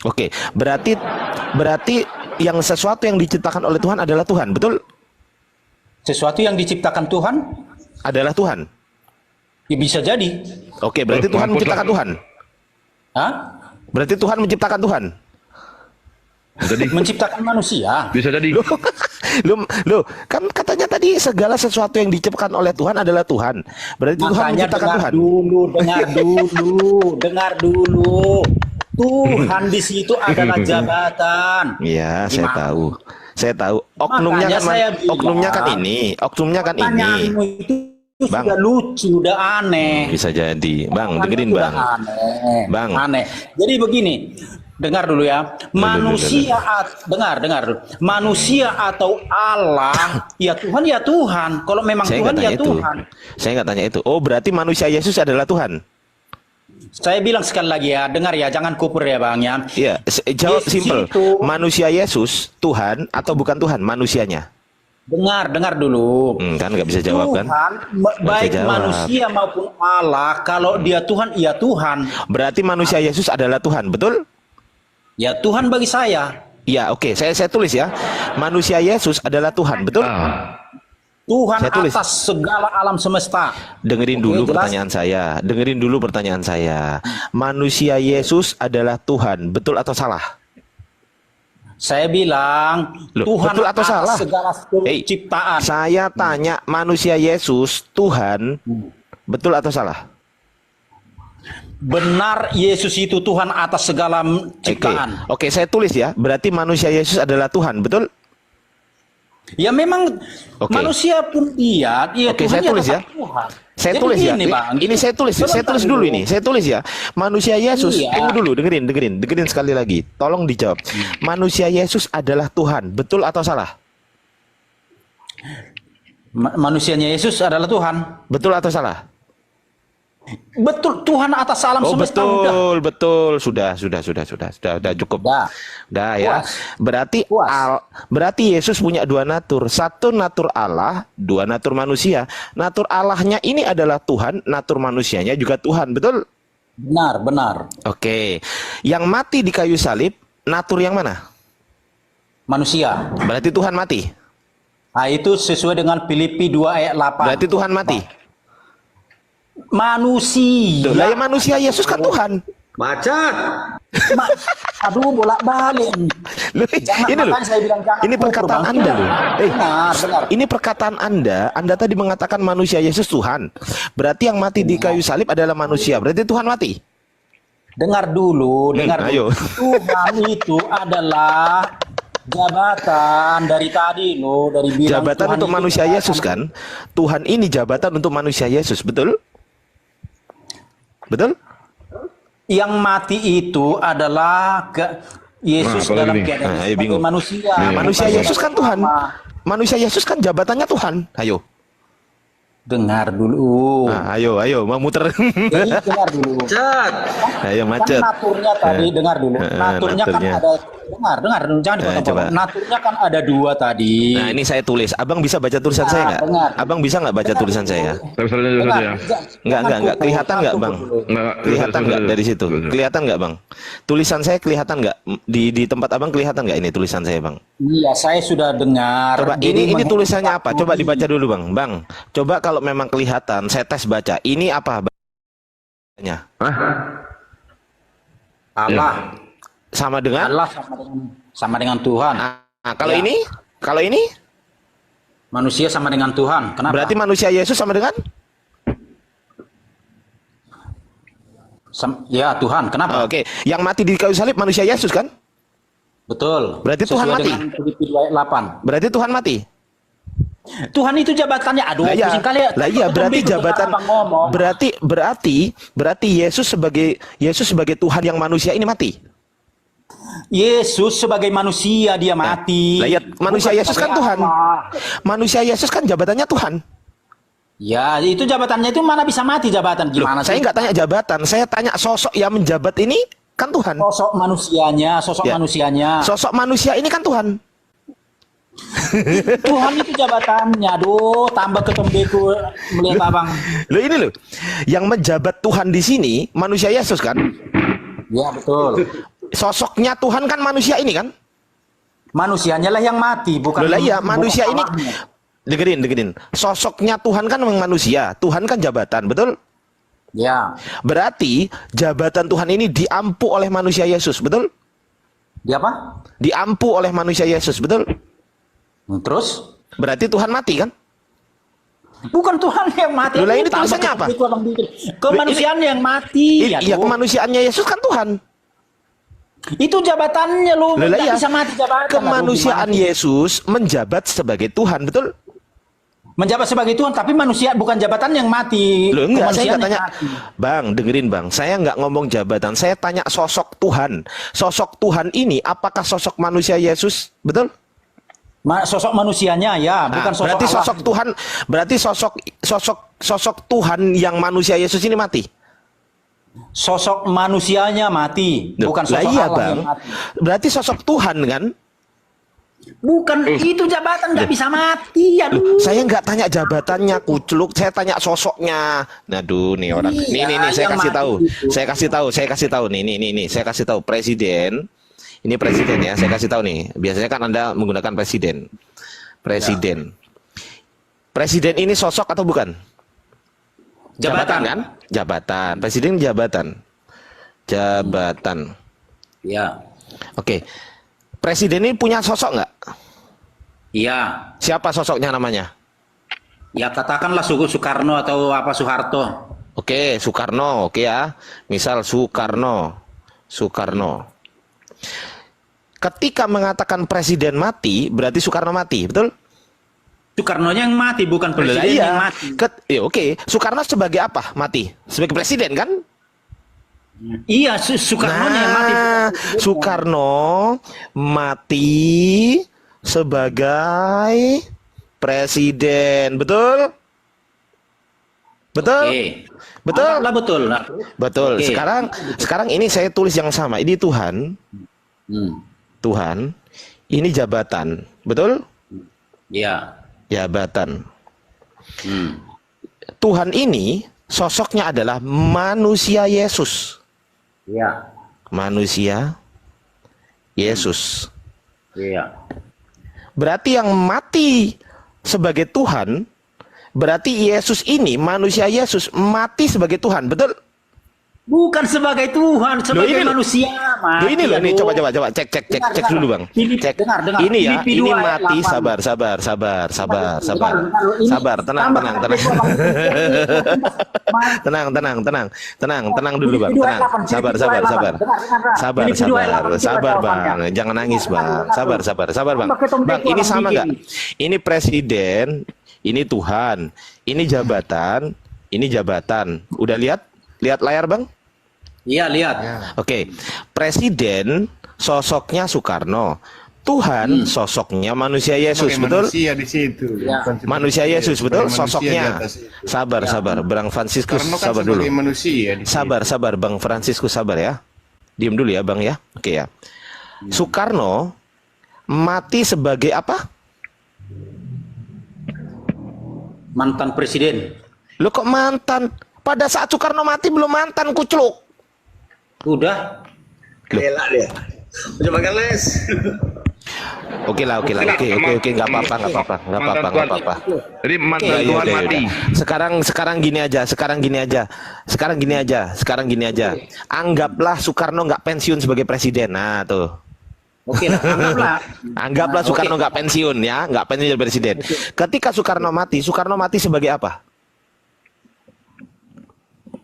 Oke, berarti yang sesuatu yang diciptakan oleh Tuhan adalah Tuhan, betul? Sesuatu yang diciptakan Tuhan, Adalah Tuhan. ya bisa jadi. Oke, berarti Tuhan mampus menciptakan lah. Tuhan. Hah? Berarti Tuhan menciptakan Tuhan. Jadi Menciptakan manusia. bisa jadi. Loh, kan katanya tadi segala sesuatu yang diciptakan oleh Tuhan adalah Tuhan. Berarti Tuhan Makanya menciptakan dengar Tuhan. dengar dulu. Tuhan di situ adalah jabatan. Iya, saya Gimana? tahu. Saya tahu. Oknumnya Makanya kan saya bilang, oknumnya kan ini. Oknumnya kan ini. Pertanyaanmu itu Bang. sudah lucu, udah aneh. Bisa jadi. Bang, dengerin Sudah Bang. Aneh. Bang. Aneh. Jadi begini, dengar dulu ya. Manusia, dengar dulu. Manusia atau Allah, ya Tuhan ya Tuhan. Kalau memang Saya Tuhan nggak ya tanya itu. Tuhan. Saya nggak tanya itu. Oh, berarti manusia Yesus adalah Tuhan. Saya bilang sekali lagi ya, dengar ya, jangan kupur ya Bang ya. Iya, jawab Yesus simpel. itu- Manusia Yesus Tuhan atau bukan Tuhan manusianya? Dengar dulu. Kan nggak bisa jawab kan? Tuhan, bisa baik jawab. manusia maupun Allah, kalau dia Tuhan, iya Tuhan. Berarti manusia Yesus adalah Tuhan, betul? Ya Tuhan bagi saya. Iya, oke. Saya tulis ya. Manusia Yesus adalah Tuhan, betul? Tuhan Saya tulis. atas segala alam semesta. Dengerin Oke, dulu jelas? pertanyaan saya. Dengerin dulu pertanyaan saya. Manusia Yesus adalah Tuhan, betul atau salah? Saya bilang Loh, Tuhan betul atau atas salah? segala Hei, ciptaan. Saya tanya manusia Yesus Tuhan, betul atau salah? Benar Yesus itu Tuhan atas segala ciptaan. Oke, saya tulis ya. Berarti manusia Yesus adalah Tuhan, betul? Ya memang Oke. manusia pun iya, Oke, Tuhan saya tulis ya. tetap Tuhan. Saya Jadi tulis ya. begini, Bang. Ini saya tulis. Saya Sebentar tulis dulu ini. Saya tulis ya. Manusia Yesus. Iya. Tunggu dulu. Dengerin sekali lagi. Tolong dijawab. Manusia Yesus adalah Tuhan. Betul atau salah? Manusianya Yesus adalah Tuhan. Betul atau salah? Betul, Tuhan atas alam Oh semesta. Udah. betul. Sudah cukup. Dah. Ya. Puas. Berarti berarti Yesus punya dua natur. Satu natur Allah, dua natur manusia. Natur Allahnya ini adalah Tuhan, natur manusianya juga Tuhan. Betul? Benar. Oke. Yang mati di kayu salib, natur yang mana? Manusia. Berarti Tuhan mati. Nah, itu sesuai dengan Filipi 2 ayat 8. Berarti Tuhan mati. Manusia. Loh, lah ya manusia Yesus kan Tuhan. Macat. Aduh, bolak-balik. Loh, Jangan, ini loh. makanya saya bilang jangan Ini kufur, perkataan Bang. Anda loh. Benar. Ini perkataan Anda tadi mengatakan manusia Yesus Tuhan. Berarti yang mati di kayu salib adalah manusia. Berarti Tuhan mati. Dengar dulu. Ayo. Tuhan itu adalah jabatan dari tadi loh, dari bilang Jabatan Tuhan untuk itu manusia jabatan. Yesus kan? Tuhan ini jabatan untuk manusia Yesus, betul? Betul? Yang mati itu adalah Yesus Nah, dalam apalagi nih? keadaan Nah, ayo sebagai bingung. manusia. Nih, Manusia Bukan Yesus kan Tuhan. Manusia Yesus kan jabatannya Tuhan. Ayo. Dengar dulu. Nah, ayo mau muter. Jadi dengar dulu. Cat. Ayo Kan macet. naturnya tadi dengar dulu. Naturnya kan naturnya. ada dengar dulu, jangan coba. dipotong. Naturnya kan ada dua tadi. Nah, ini saya tulis. Abang bisa baca tulisan saya nggak? dengar. Abang bisa nggak baca tulisan saya? Saya bisa lanjut Dengar, saja ya. Enggak. Kelihatan nggak, Bang? Nggak, Kelihatan nggak dari situ? Kelihatan nggak, Bang? Tulisan saya kelihatan nggak? Di tempat Abang kelihatan nggak ini tulisan saya, Bang? Iya, saya sudah dengar. Coba Jadi ini tulisannya apa? Coba menghindari. dibaca dulu, Bang. Bang, coba kalau memang kelihatan, saya tes baca. Ini apa bacanya? Allah. Sama dengan? Allah sama dengan Tuhan. Nah, kalau Ya. ini? Kalau ini? Manusia sama dengan Tuhan. Kenapa? Berarti manusia Yesus sama dengan? Ya Tuhan. Kenapa? Oke, yang mati di kayu salib manusia Yesus kan? Betul. Berarti Tuhan Sesuai mati? dengan Filipi 2 ayat 8. Berarti Tuhan mati? Tuhan itu jabatannya. Aduh, Lah iya, pusing kali ya. lah iya, berarti Betul, jabatan abang ngomong. berarti Yesus sebagai Tuhan yang manusia ini mati. Yesus sebagai manusia dia mati. Lah iya, manusia Bukan Yesus kan sebagai Tuhan. Allah. Manusia Yesus kan jabatannya Tuhan. Ya, itu jabatannya itu mana bisa mati jabatan Loh, gimana saya sih? nggak tanya jabatan, saya tanya sosok yang menjabat ini kan Tuhan. Sosok manusianya, Ya. Sosok manusia ini kan Tuhan. Tuhan itu jabatannya. Aduh, tambah ketombeku melihat abang. Loh ini loh, yang menjabat Tuhan di sini manusia Yesus kan? Ya betul. Sosoknya Tuhan kan manusia ini kan? Manusianya lah yang mati, bukan. Loh lah iya, bukan manusia ini Allahnya. dengerin. Sosoknya Tuhan kan memang manusia, Tuhan kan jabatan, betul? Ya, Berarti jabatan Tuhan ini diampu oleh manusia Yesus, betul? dia apa? Diampu oleh manusia Yesus, betul? Terus? Berarti Tuhan mati kan? Bukan Tuhan yang mati. Loh, lah ini Tambah tulisannya apa? ketombeku abang bikin. Kemanusiaannya yang mati. Iya, Aduh. kemanusiaannya Yesus kan Tuhan. Itu jabatannya loh. Loh, lah Nggak iya. bisa mati jabatan. Kemanusiaan Aduh, gimana? Yesus menjabat sebagai Tuhan, betul? Menjabat sebagai Tuhan, tapi manusia bukan jabatan yang mati. Loh enggak, saya Kemanusiaan nggak tanya. yang mati. Bang, dengerin Bang, saya nggak ngomong jabatan, saya tanya sosok Tuhan. Sosok Tuhan ini apakah sosok manusia Yesus, betul? Sosok manusianya ya, Nah, bukan sosok berarti Allah. sosok Tuhan, berarti sosok Tuhan yang manusia Yesus ini mati. Sosok manusianya mati, Loh, bukan lah sosok iya Allah Bang. yang mati. Berarti sosok Tuhan kan? Bukan, itu jabatan nggak bisa mati. Loh, Aduh. saya nggak tanya jabatannya, kucluk, saya tanya sosoknya. Aduh, nih orang. Iya, Nih, saya yang kasih mati tahu. itu. Saya kasih tahu. Nih, saya kasih tahu presiden. Ini presiden ya, saya kasih tahu nih. Biasanya kan Anda menggunakan presiden. Presiden. Presiden ini sosok atau bukan? Jabatan. kan? Jabatan. Presiden jabatan. Jabatan. Ya, Oke. Presiden ini punya sosok nggak? iya. Siapa sosoknya namanya? Ya katakanlah Soekarno atau apa Soeharto. Oke, Soekarno, oke ya. Misal Soekarno. Ketika mengatakan presiden mati, berarti Soekarno mati, betul? Soekarnonya yang mati, bukan Lah, presiden iya. yang mati. Oke, Soekarno sebagai apa mati? Sebagai presiden kan? Iya, Soekarnonya yang mati. Nah, Soekarno mati sebagai presiden, betul? Betul? Oke. Betul? Anggaplah betul. Nah, Betul. Oke. Sekarang ini saya tulis yang sama. Ini Tuhan, Tuhan. Ini jabatan, betul? Iya. Jabatan. Hmm. Tuhan ini sosoknya adalah manusia Yesus. Iya. Manusia Yesus. Iya. Berarti yang mati sebagai Tuhan, berarti Yesus ini, manusia Yesus mati sebagai Tuhan, betul? Bukan sebagai Tuhan, sebagai ini loh. manusia. Loh, ini loh, ini Aduh. coba cek Dengar. dulu Bang. Filipi, Cek. dengar. Ini ya, Filipi ini 2 ayat mati 8. sabar. Dengar. Ini Sabar, tenang tambah tenang dulu Bang. Filipi 2 Tenang. ayat 8. Sabar. Filipi 2 ayat 8. Dengar. Filipi 2 ayat 8. Sabar Coba Bang. jawabannya. Jangan nangis Bang. Sabar Bang. Tambah ketombe Bang, itu ini orang sama bikin. nggak? Ini presiden, ini Tuhan, ini jabatan, ini jabatan. Udah lihat? Lihat layar Bang? Iya, lihat. Oke, presiden sosoknya Soekarno, Tuhan sosoknya manusia Yesus, betul? Manusia di situ. Ya. Manusia Yesus, betul? Manusia di Sosoknya. atas. Sabar, sabar, Bang Franciscus, Karena kan sabar dulu. sebagai manusia di situ. Sabar, sabar, Bang Franciscus, sabar ya. Diam dulu ya, Bang ya. Oke ya. Soekarno mati sebagai apa? Mantan presiden. Lo kok mantan? Pada saat Soekarno mati belum mantan, kucluk. Udah. Elak dia. Coba kan les. Oke lah, oke, nggak apa-apa, nggak apa-apa. Jadi mantan Ya, Tuhan ya, mati. Sekarang gini aja. Anggaplah Soekarno nggak pensiun sebagai presiden. Nah tuh. Oke lah, anggaplah. Anggaplah Nah, Soekarno oke. nggak pensiun ya, nggak pensiun jadi presiden. Ketika Soekarno mati sebagai apa?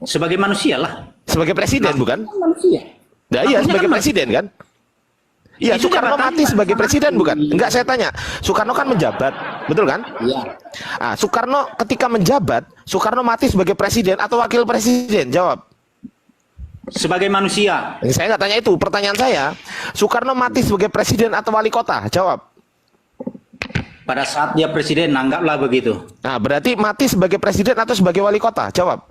Sebagai manusia lah. Sebagai presiden bukan? Manusia. Nah, iya Maksudnya sebagai kan presiden kan? Iya, Itu Soekarno jabatan mati sebagai presiden bukan? Enggak, saya tanya. Soekarno kan menjabat, betul kan? Iya. Ah, Soekarno ketika menjabat, Soekarno mati sebagai presiden atau wakil presiden? Jawab. Sebagai manusia. Saya nggak tanya itu. Pertanyaan saya, Soekarno mati sebagai presiden atau wali kota? Jawab. Pada saat dia presiden, anggaplah begitu. Nah, berarti mati sebagai presiden atau sebagai wali kota? Jawab.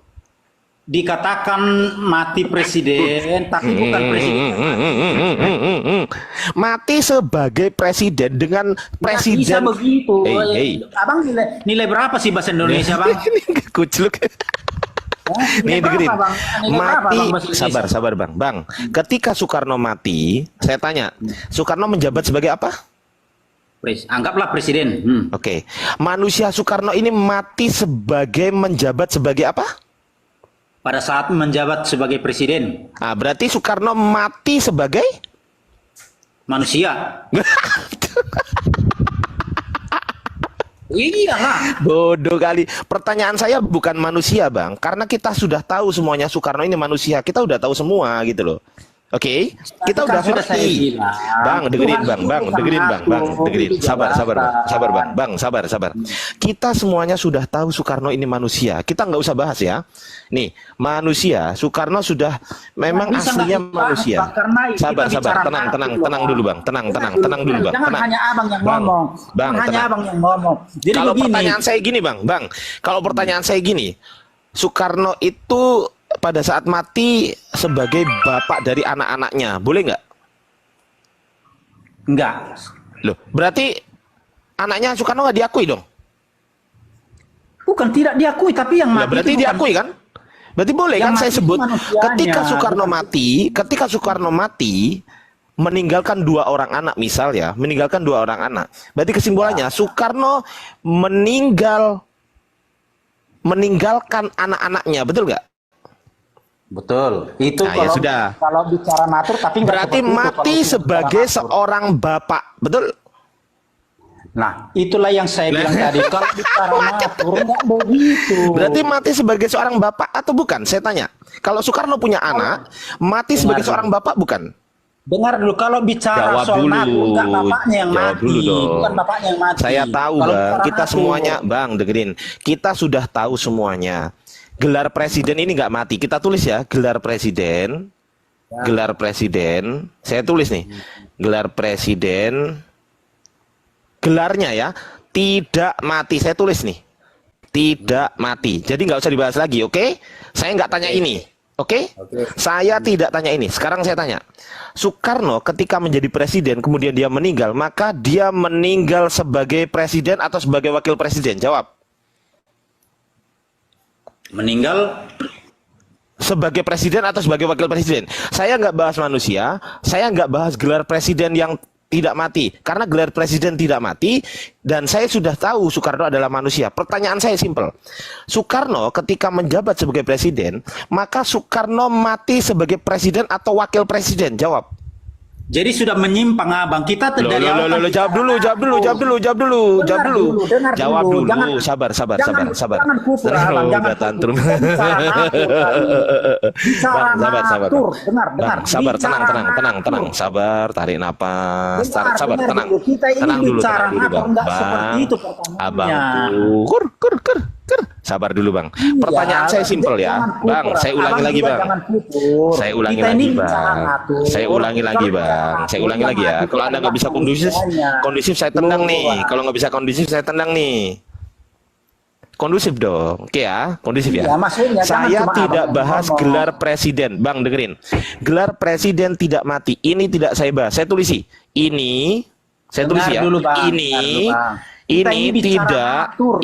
Dikatakan mati presiden, tapi bukan presiden. Mati sebagai presiden dengan Bisa presiden. begitu. Hey. Abang nilai berapa sih bahasa Indonesia, Bang? Kucluk. Nih Nilai dengerin. berapa, Bang? Nilai berapa, Mati, Bang, bahasa Indonesia? sabar bang. Bang, ketika Soekarno mati, saya tanya, Soekarno menjabat sebagai apa? Anggaplah presiden. Oke, manusia Soekarno ini mati sebagai menjabat sebagai apa? Pada saat menjabat sebagai presiden, Ah, berarti Soekarno mati sebagai manusia. Iyalah. bodoh kali. Pertanyaan saya bukan manusia, Bang, karena kita sudah tahu semuanya Soekarno ini manusia. Kita udah tahu semua gitu loh. Oke, kita Kan udah sudah saya ngerti. bilang, Bang, dengerin Tuhan bang, itu bang, bukan dengerin bang, bang, makhluk, dengerin. itu Sabar, jabatan. sabar, bang, sabar, bang, bang, sabar. Kita semuanya sudah tahu Soekarno ini manusia. Kita nggak usah bahas ya. Nih, manusia, Soekarno sudah memang Bisa aslinya nggak dibahas, manusia. Bang, karena kita Sabar, bicara tenang makhluk, dulu bang, tenang dulu bang. Jangan tenang. hanya abang yang Bang, ngomong. bang, Jangan hanya tenang. abang yang ngomong. Jadi Kalau begini. pertanyaan saya gini bang, kalau pertanyaan saya gini, Soekarno itu pada saat mati sebagai bapak dari anak-anaknya, boleh nggak? Enggak. Loh, berarti anaknya Soekarno nggak diakui dong? Bukan tidak diakui, tapi yang Lah, mati berarti itu bukan- diakui kan? Berarti boleh Yang kan saya mati itu sebut manusianya, ketika Soekarno mati meninggalkan 2 orang anak misal ya, meninggalkan 2 orang anak. Berarti kesimpulannya Soekarno meninggalkan anak-anaknya, betul nggak? Betul. Itu Nah, ya sudah. kalau bicara natur, tapi nggak Berarti seperti itu mati kalau bicara sebagai natur. seorang bapak, betul? Nah, itulah yang saya bilang tadi. Kalau bicara natur nggak begitu. Berarti mati sebagai seorang bapak atau bukan? Saya tanya. Kalau Soekarno punya anak, mati sebagai seorang bapak bukan? Dengar dulu, kalau bicara Jawab soal dulu. natur, nggak bapaknya yang Jawab mati, dulu dong. bukan bapaknya yang mati. Saya tahu Kalau bang, bicara kita natur, semuanya, bang dengerin, kita sudah tahu semuanya. Gelar presiden ini nggak mati. Kita tulis ya, gelar presiden, gelar presiden. Saya tulis nih, gelar presiden, gelarnya ya tidak mati. Saya tulis nih, tidak mati. Jadi nggak usah dibahas lagi, oke? Saya nggak tanya ini. Oke? Saya tidak tanya ini. Sekarang saya tanya. Soekarno ketika menjadi presiden kemudian dia meninggal, maka dia meninggal sebagai presiden atau sebagai wakil presiden? Jawab. meninggal Sebagai presiden atau sebagai wakil presiden? Saya nggak bahas manusia, saya nggak bahas gelar presiden yang tidak mati, karena gelar presiden tidak mati dan saya sudah tahu Soekarno adalah manusia. Pertanyaan saya simpel. Soekarno ketika menjabat sebagai presiden, maka Soekarno mati sebagai presiden atau wakil presiden? Jawab. jadi sudah menyimpang abang kita dari awal kan Jawab dulu. dengar Jawab dulu, dulu. jangan- Sabar. jangan kufur, abang, jangan Udah kufur. tantrum. Bicara natur tadi. Bicara Bang, sabar. natur. Dengar. Bang, sabar, Bicara tenang. natur. Sabar, tarik napas. Sabar, Dengar tenang. dulu. Kita ini Tenang dulu, bicara natur, Bang. nggak seperti itu Abang pertanyaannya. tuh. Kur. Sabar dulu Bang. Pertanyaan saya simpel ya, Bang. Saya ulangi lagi Bang. Saya ulangi lagi Bang. Saya ulangi lagi Bang. Saya ulangi lagi ya. Kalau Anda nggak bisa kondusif saya tendang nih. Kalau nggak bisa kondusif saya tendang nih. Kondusif dong, oke ya, kondusif ya. Saya tidak bahas gelar presiden, Bang dengerin. Gelar presiden tidak mati, ini tidak saya bahas. Saya tulis sih, ini, saya tulis ya.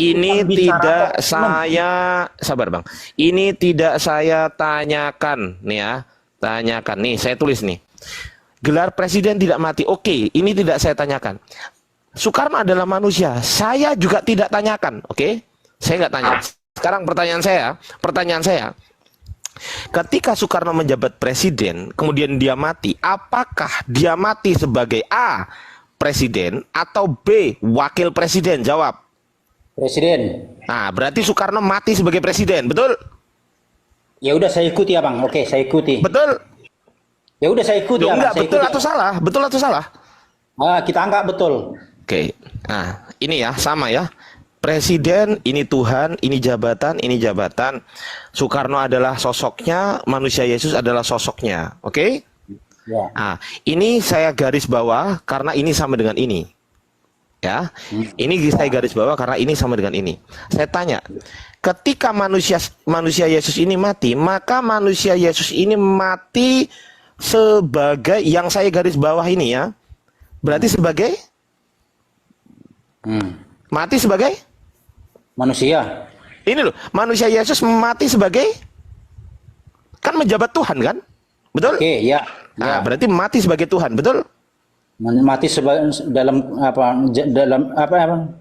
Ini tidak saya, sabar Bang. Ini tidak saya tanyakan, nih ya, tanyakan. Nih, saya tulis nih. Gelar presiden tidak mati, oke, ini tidak saya tanyakan. Soekarno adalah manusia, saya juga tidak tanyakan, oke? Saya nggak tanya. Sekarang pertanyaan saya, ketika Soekarno menjabat presiden, kemudian dia mati, apakah dia mati sebagai A, presiden, atau B, wakil presiden? Jawab. Presiden. Nah, berarti Soekarno mati sebagai presiden, betul? Ya udah saya ikuti ya Bang. Oke, saya ikuti. Betul? Ya udah saya ikuti ya Bang. Enggak, betul atau salah? Betul atau salah? Kita anggap betul. Oke. Nah, ini ya, sama ya. Presiden, ini Tuhan, ini jabatan, ini jabatan. Soekarno adalah sosoknya, manusia Yesus adalah sosoknya. Oke? Ya. Nah, ini saya garis bawah karena ini sama dengan ini. Ya. Ini saya garis bawah karena ini sama dengan ini. Saya tanya, ketika manusia Yesus ini mati, maka manusia Yesus ini mati sebagai yang saya garis bawah ini ya. Berarti sebagai mati sebagai manusia. ini loh, manusia Yesus mati sebagai kan menjabat Tuhan kan? Betul? Oke, ya. Nah, berarti mati sebagai Tuhan, betul? Mati dalam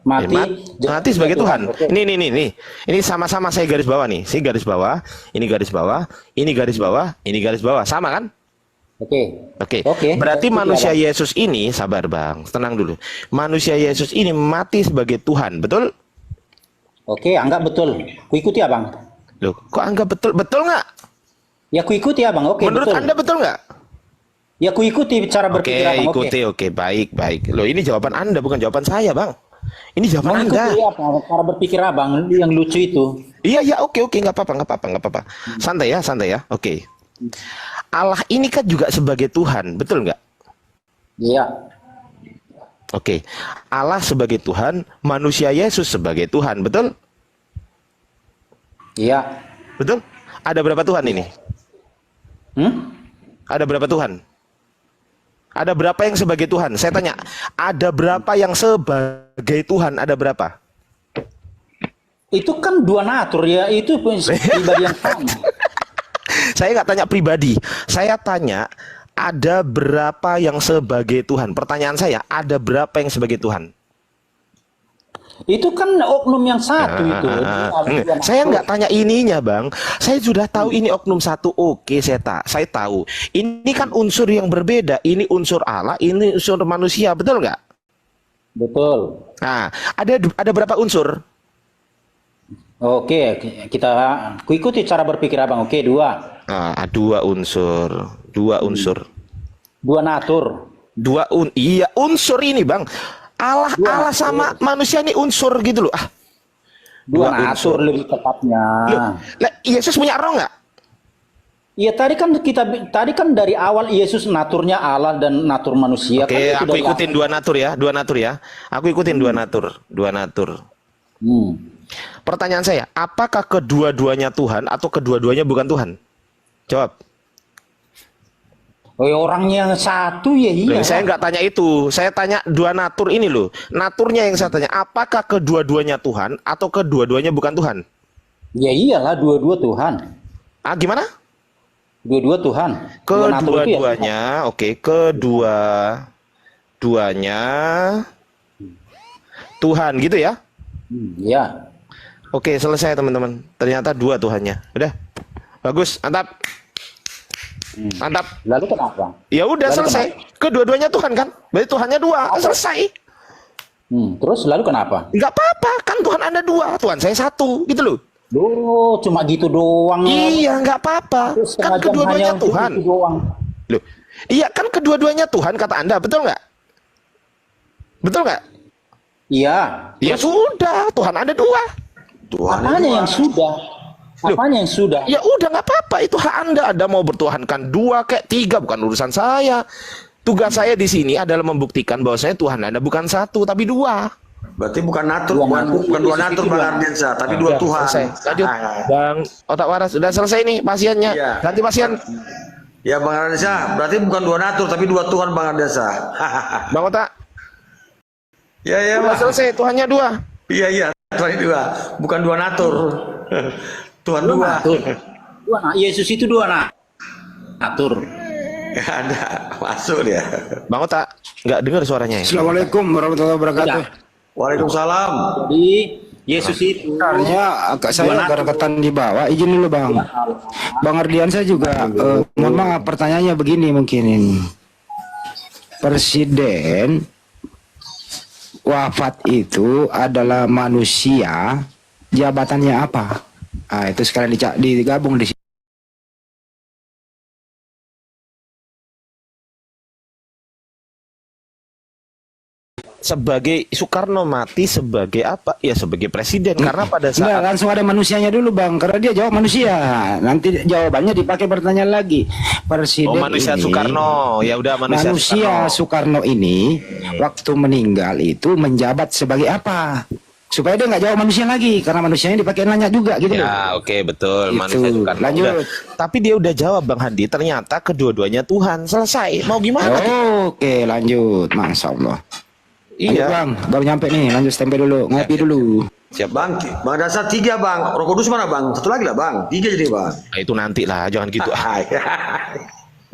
Mati sebagai Tuhan. Oke. Ini sama-sama saya garis bawah nih. Saya garis bawah, ini garis bawah, ini garis bawah, ini garis bawah. Sama kan? Oke. Berarti manusia Yesus ini, sabar Bang, tenang dulu. Manusia Yesus ini mati sebagai Tuhan, betul? Oke, anggap betul. Kuikuti ya Bang. Loh, kok anggap betul? Betul nggak? Ya kuikuti ya Bang. Oke, menurut betul. Anda betul nggak? Ya kuikuti cara berpikir Abang. Oke, baik. Loh, ini jawaban Anda, bukan jawaban saya, Bang. Ini jawaban Anda. Apa? Cara berpikir Abang yang lucu itu. Iya, oke, nggak apa-apa. Santai ya. Oke. Allah ini kan juga sebagai Tuhan, betul nggak? Iya. Oke. Allah sebagai Tuhan, manusia Yesus sebagai Tuhan, betul? Iya. Betul? Ada berapa Tuhan ini? Ada berapa Tuhan? Ada berapa yang sebagai Tuhan? Saya tanya, ada berapa yang sebagai Tuhan? Ada berapa? Itu kan dua natur ya, itu pribadi yang sama. Saya nggak tanya pribadi, saya tanya ada berapa yang sebagai Tuhan? Pertanyaan saya, ada berapa yang sebagai Tuhan? Itu kan oknum yang satu itu. Saya nggak tanya ininya Bang, saya sudah tahu ini oknum satu. Oke, saya tahu. Ini kan unsur yang berbeda, ini unsur Allah, ini unsur manusia, betul nggak? Betul. Nah, ada berapa unsur? Oke, kita ikuti cara berpikir Abang. Oke, dua. Nah, dua unsur. Dua natur. Iya, unsur ini Bang. Allah sama manusia ini unsur gitu loh. Dua natur lebih tepatnya. Loh, Yesus punya roh nggak? Iya, tadi kan dari awal Yesus naturnya Allah dan natur manusia. Oke, kan aku ikutin dua natur ya. Aku ikutin dua natur. Pertanyaan saya, apakah kedua-duanya Tuhan atau kedua-duanya bukan Tuhan? Jawab. Oh, orangnya yang satu ya iya. Loh, saya nggak tanya itu, saya tanya dua natur ini loh. Naturnya yang saya tanya, apakah kedua-duanya Tuhan atau kedua-duanya bukan Tuhan? Ya iyalah, dua-dua Tuhan. Gimana? Dua-dua Tuhan. Kedua-duanya, oke, kedua-duanya Tuhan gitu ya? Ya. Oke, selesai teman-teman. Ternyata dua Tuhannya. Udah. Bagus, mantap. Mantap. Lalu kenapa? Ya udah selesai. Kedua-duanya Tuhan kan? Berarti Tuhannya dua. Selesai. Terus lalu kenapa? Enggak apa-apa, kan Tuhan Anda dua, Tuhan saya satu, gitu loh. Loh, cuma gitu doang. Iya, enggak apa-apa. Kan kedua-duanya Tuhan. Loh. Iya, kan kedua-duanya Tuhan kata Anda, betul nggak? Betul nggak? Iya. Ya sudah, Tuhan Anda dua. Tuhan Apanya yang sudah? Apanya yang sudah? Ya udah nggak apa-apa, itu hak Anda. Anda mau bertuhankan 2 kayak 3 bukan urusan saya. Tugas saya di sini adalah membuktikan bahwasanya Tuhan Anda bukan 1 tapi 2. berarti bukan natur, bukan dua natur Bang Ardiansa, tapi dua Tuhan. Selesai. Lanjut. Bang Otak Waras sudah selesai nih pasiennya. Iya. Ganti pasien. Ya Bang Ardiansa, berarti bukan dua natur tapi dua Tuhan Bang Ardiansa. Bang Otak. Ya Sudah Bang. selesai, Tuhannya 2. Iya, Tuhan dua, bukan dua natur. Tuhan dua. Dua nak. Yesus itu 2 nak. Atur. Gak ada, masuk dia. Bang Otak, nggak dengar suaranya ya? Assalamualaikum warahmatullahi wabarakatuh. Waalaikumsalam. Jadi Yesus itu Sebenarnya saya agak reketan di bawah. Izin dulu Bang. Bang Ardiansa juga. Mohon maaf, pertanyaannya begini mungkin ini. Presiden wafat itu adalah manusia, jabatannya apa? Itu sekalian digabung di sini. Sebagai Soekarno mati sebagai apa? Ya sebagai presiden, karena pada Enggak, saat langsung ada manusianya dulu Bang, karena dia jawab manusia. Nanti jawabannya dipakai pertanyaan lagi. Presiden manusia ini, Soekarno, ya udah manusia Soekarno ini waktu meninggal itu menjabat sebagai apa? Supaya dia nggak jawab manusia lagi, karena manusianya dipakai nanya juga gitu loh. Ya oke betul, Itu. manusia Soekarno. Lanjut. Udah. Tapi dia udah jawab Bang Handi, ternyata kedua-duanya Tuhan. Selesai. Mau gimana? Oke, lanjut. Masya Allah. Lanjut, Iya. Bang, baru nyampe nih. Lanjut stempel dulu, ngopi dulu. Siap. Bang Dasar 3 Bang. Roh Kudus mana Bang? Satu lagi lah Bang. 3 jadi Bang. Nah, itu nanti lah, jangan gitu. Ah, ya.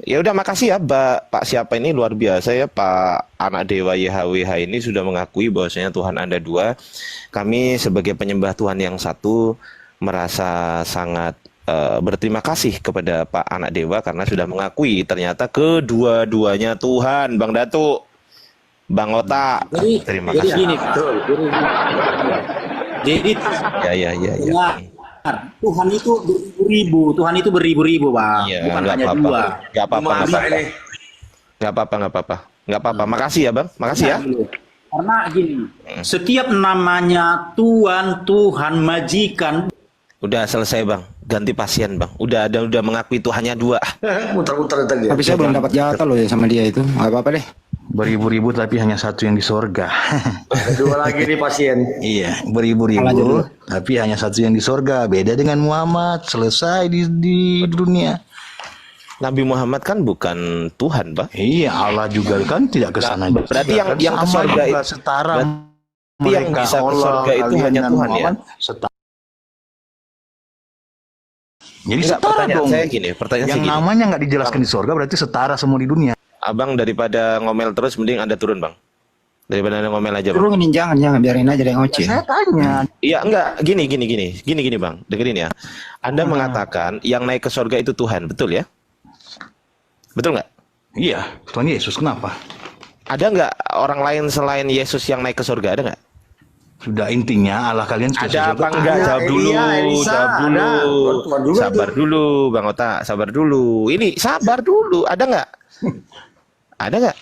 Ya udah makasih ya Pak siapa ini luar biasa ya Pak Anak Dewa YHWH ini sudah mengakui bahwasanya Tuhan Anda 2. Kami sebagai penyembah Tuhan yang satu merasa sangat berterima kasih kepada Pak Anak Dewa karena sudah mengakui ternyata kedua-duanya Tuhan. Bang Datu, Bang Otak, terima Jadi kasih. gini, betul. Jadi Ya. benar. Tuhan itu beribu-ribu, Tuhan itu beribu-ribu, Bang. Iya, Bukan nggak hanya apa-apa. 2. Nggak apa-apa. Masa ini? Nggak apa-apa. Makasih ya Bang, makasih ya. Karena gini, setiap namanya Tuhan, majikan, Udah selesai Bang, ganti pasien Bang. Udah mengakui Tuhannya 2. Muter-muter tadi. Tapi saya belum dapat jatah loh ya sama dia itu. Nggak apa-apa deh. Beribu-ribu tapi hanya 1 yang di sorga. Dua lagi nih pasien. Iya, beribu-ribu tapi hanya 1 yang di sorga. Beda dengan Muhammad, selesai di dunia. Nabi Muhammad kan bukan Tuhan, Bang. Iya, Allah juga kan tidak ke sana. Berarti yang ke Sama surga juga itu setara. berarti yang bisa ke surga itu kalian hanya dan Tuhan ya. Muhammad setara. Jadi Enggak, setara pertanyaan dong. saya gini, pertanyaan Yang saya gini. namanya nggak dijelaskan di sorga berarti setara semua di dunia. Abang daripada ngomel terus mending Anda turun, Bang. Daripada Anda ngomel aja, Bang. Turunin jangan biarin aja dia ngoceh. Saya tanya, Iya, enggak, gini, Bang. Dengerin ya. Anda mengatakan yang naik ke surga itu Tuhan, betul ya? Betul nggak? iya, Tuhan Yesus kenapa? Ada nggak orang lain selain Yesus yang naik ke surga? Ada nggak? Sudah intinya Allah kalian sudah Ada apa surga. enggak? Ada, Jawab dulu, iya, Elisa, jawab ada. dulu. Tuhan juga Sabar dulu, Bang Otak, sabar dulu. Ini sabar dulu. Ada nggak? Ada nggak?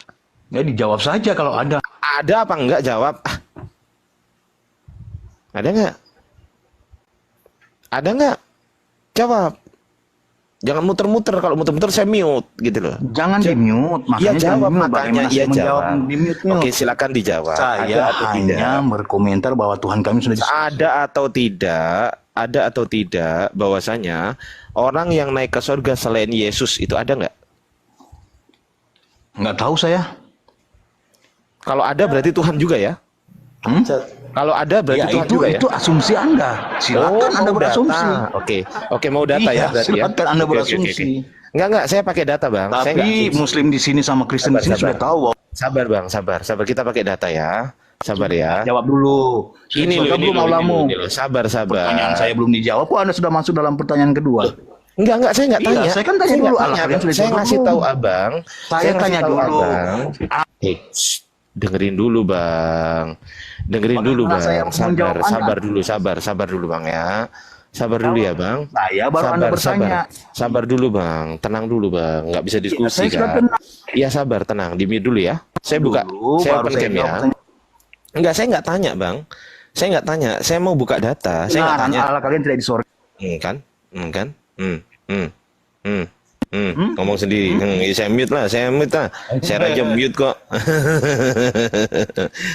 Ya dijawab saja kalau ada. Ada apa enggak? Jawab. Ada nggak? Ada nggak? Jawab. Jangan muter-muter. Kalau muter-muter saya mute gitu loh. Jangan di-mute, Iya makanya jawab, jangan di-mute. makanya Bagaimana iya saya menjawab jawab. di-mute-mute? Oke, silakan dijawab. Ada Saya atau hanya tidak? berkomentar bahwa Tuhan kami sudah Ada atau tidak bahwasanya orang yang naik ke surga selain Yesus itu ada nggak? nggak tahu saya. Kalau ada berarti Tuhan juga ya? Kalau ada berarti Ya Tuhan juga ya? itu asumsi Anda. Silakan Anda mau berasumsi. data. Oke, mau data Iya, ya berarti ya. silakan Anda Oke. berasumsi. Enggak, saya pakai data, Bang. Saya nggak Tapi asumsi. Muslim di sini sama Kristen di sini Sabar. sudah tahu bahwa Sabar, Bang, sabar. Kita pakai data ya. Sabar ya. jawab dulu. Ini Surga loh, belum aulamu. Sabar. Pertanyaan saya belum dijawab. Kok Anda sudah masuk dalam pertanyaan kedua? Enggak, saya nggak Iya, tanya. saya kan tanya nggak dulu, tanya, Allah, kalian Bang. sudah Saya jawab ngasih belum? tahu Abang. Saya ngasih tanya tahu dulu. Abang. Dengerin dulu, Bang. Dengerin dulu, Bagaimana saya Bang. mau menjawab Anda? Sabar dulu, Bang ya. Sabar dulu ya, Bang. Saya baru Anda bertanya. Sabar dulu, Bang. Tenang dulu, Bang. Nggak bisa diskusi saya sudah kan. tenang. Iya, sabar, tenang. Di mute dulu ya. Saya buka, Dulu, saya baru open saya cam jawab ya. pertanyaan. Enggak, saya nggak tanya, Bang. Saya nggak tanya, saya mau buka data. Saya nggak Benar, tanya. Allah kalian tidak di sorga. Kan? Kan? Ngomong sendiri. Ya, saya mute lah. Saya raja mute kok.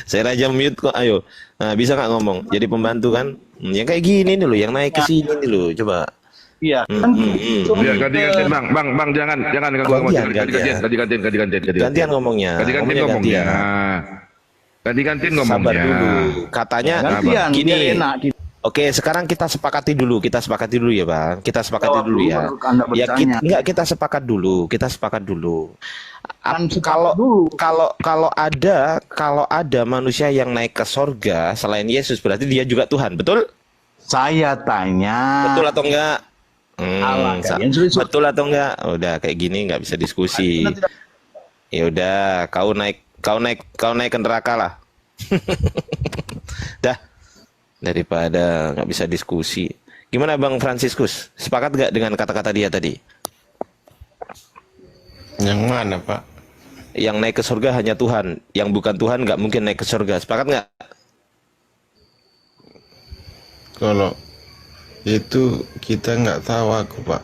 Saya raja mute kok. Ayo. Nah, bisa nggak ngomong? Jadi pembantu kan? Yang kayak gini nih loh, yang naik ke sini nih loh. Coba. Iya. Ya, ganti-gantian bang, jangan ganggu emosi. Gantian ngomongnya. Ganti-gantian ngomongnya. Ganti-gantian Sabar ngomongnya. dulu. Katanya Gantian, gini. biar enak. Oke, sekarang kita sepakati dulu ya, Bang. Kita sepakati Jawab dulu dulu, ya. baru Anda Ya, bertanya. enggak, kita sepakat dulu. Kan sepakat Kalau dulu. kalau ada manusia yang naik ke sorga selain Yesus, berarti dia juga Tuhan, betul? Saya tanya. Betul atau enggak? Allah, kalian sudah- Betul atau enggak? Udah kayak gini nggak bisa diskusi. Anda tidak- Ya udah, kau naik ke neraka lah. Dah, daripada nggak bisa diskusi. Gimana Bang Franciscus? Sepakat nggak dengan kata-kata dia tadi? Yang mana, Pak? Yang naik ke surga hanya Tuhan, yang bukan Tuhan nggak mungkin naik ke surga. Sepakat nggak? Kalau itu kita nggak tahu aku, Pak.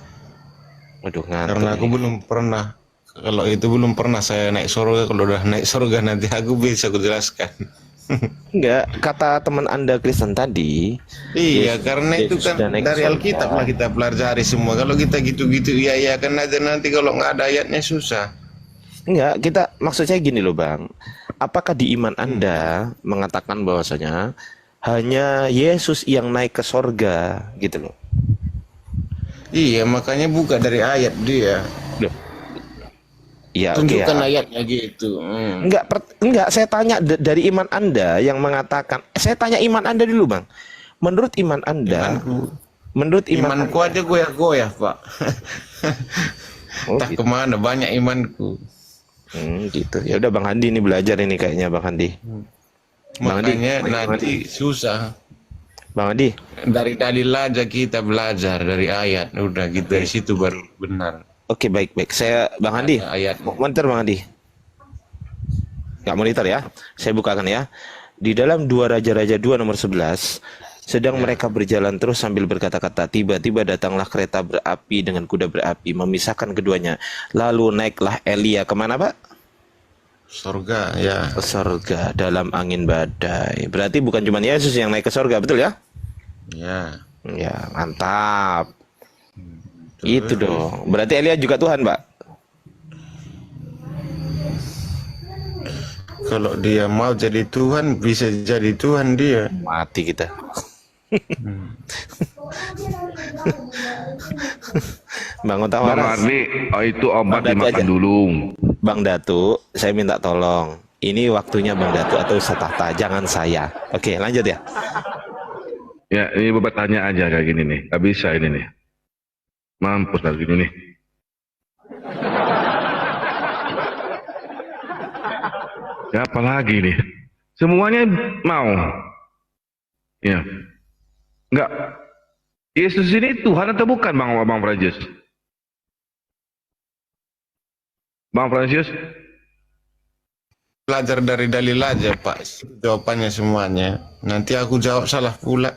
Waduh, ngantuk Karena aku nih. belum pernah. Kalau itu belum pernah saya naik surga. Kalau udah naik surga nanti aku bisa aku jelaskan. Enggak, kata teman Anda Kristen tadi. Iya, Yesus- karena itu Yesus kan sudah naik ke dari surga. Alkitab lah kita pelajari semua. Kalau kita gitu-gitu, iya kan aja nanti kalau nggak ada ayatnya susah. Enggak, kita maksud saya gini loh Bang. Apakah di iman Anda mengatakan bahwasanya hanya Yesus yang naik ke sorga gitu loh? Iya, makanya buka dari ayat dia. Loh. Ya, oke ya. Tunjukkan ayatnya gitu. Enggak, saya tanya dari iman Anda yang mengatakan, saya tanya iman Anda dulu, Bang. Menurut iman Anda, menurut iman Imanku aja goyah-goyah, Pak. Oh, Entah gitu. kemana banyak imanku. Gitu. Ya udah Bang Handi ini belajar ini kayaknya Bang Handi. Bang Handi, Makanya nanti susah. Bang Handi. Dari dalil aja kita belajar dari ayat. Udah gitu dari situ baru benar. Oke, baik. Saya Bang Handi. Ayat. Monitor Bang Handi. Nggak monitor ya. Saya bukakan ya. Di dalam 2 Raja-Raja 2 nomor 11, sedang mereka berjalan terus sambil berkata-kata, tiba-tiba datanglah kereta berapi dengan kuda berapi, memisahkan keduanya. Lalu naiklah Elia kemana, Pak? Surga ya. Ke sorga dalam angin badai. Berarti bukan cuma Yesus yang naik ke sorga, betul ya? Ya. Ya, mantap. Itu dong. Berarti Elia juga Tuhan, Pak? Kalau dia mau jadi Tuhan bisa jadi Tuhan dia. Mati kita. Bang Bang Utama, Ardi, itu obat Bang Datu dimakan aja. dulu. Bang Datu, saya minta tolong. Ini waktunya Bang Datu atau Ustaz Tahta, jangan saya. Oke, lanjut ya. Ya, ini bertanya aja kayak gini nih. Gak bisa ini nih. Mampus lagi gini nih. Ya, apa lagi nih? Semuanya mau. Ya. Enggak. Yesus ini Tuhan atau bukan, Bang Francis? Bang Francis? Belajar dari dalil aja, Pak. Jawabannya semuanya. Nanti aku jawab salah pula.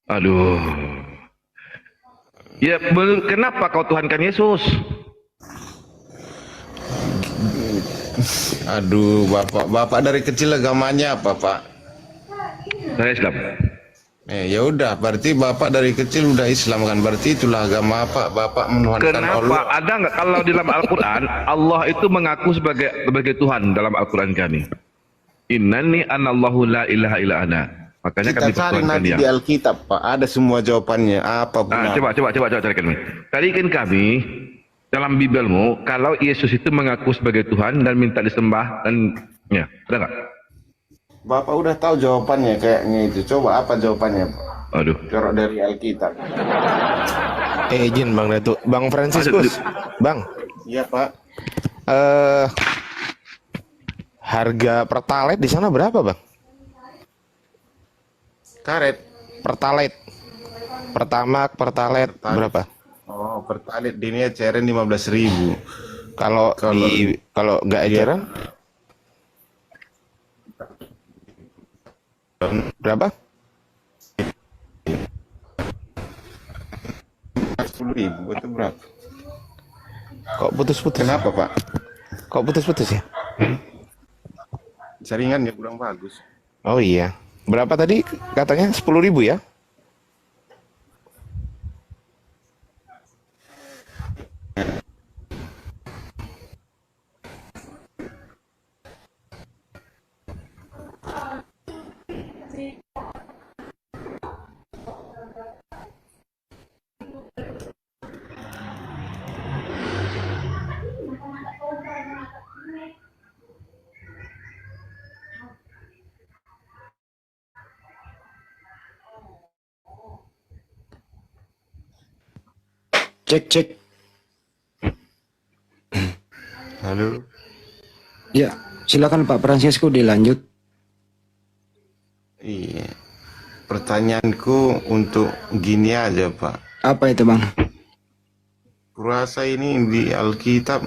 Aduh. Ya, kenapa kau Tuhankan Yesus? Aduh, Bapak dari kecil agamanya apa, Pak? Saya Islam. Ya udah, berarti Bapak dari kecil udah Islam kan? Berarti itulah agama apa? Bapak menuhankan Kenapa? Allah. Ada nggak kalau di dalam Al-Quran Allah itu mengaku sebagai Tuhan dalam Al-Quran kami. Innani anallahu la ilaha illa ana. Makanya Kita kami cari pertuhankan nanti dia. di Alkitab, Pak. Ada semua jawabannya. Apapun. Nah, coba carikan. Tadi kan kami dalam Bibelmu kalau Yesus itu mengaku sebagai Tuhan dan minta disembah dan ya, ada nggak? Bapak udah tahu jawabannya kayaknya itu. Coba apa jawabannya, Pak? Aduh. Kalau dari Alkitab. Izin Bang Datu. Bang Franciscus. Bang. Iya, Pak. Harga Pertalite di sana berapa, Bang? Karet. Pertalite. Pertamax, Pertalite berapa? Oh, Pertalite di ini eceran 15.000. Kalau nggak eceran? Berapa? 10.000 itu berapa? Kok putus-putus? Kenapa Pak? Kok putus-putus ya? Jaringannya kurang bagus. Oh iya. Berapa tadi katanya? 10.000 ya? Cek cek. Halo. Ya, silakan Pak Francesco dilanjut. Iya. Pertanyaanku untuk gini aja Pak. Apa itu Bang? Kurasa ini di Alkitab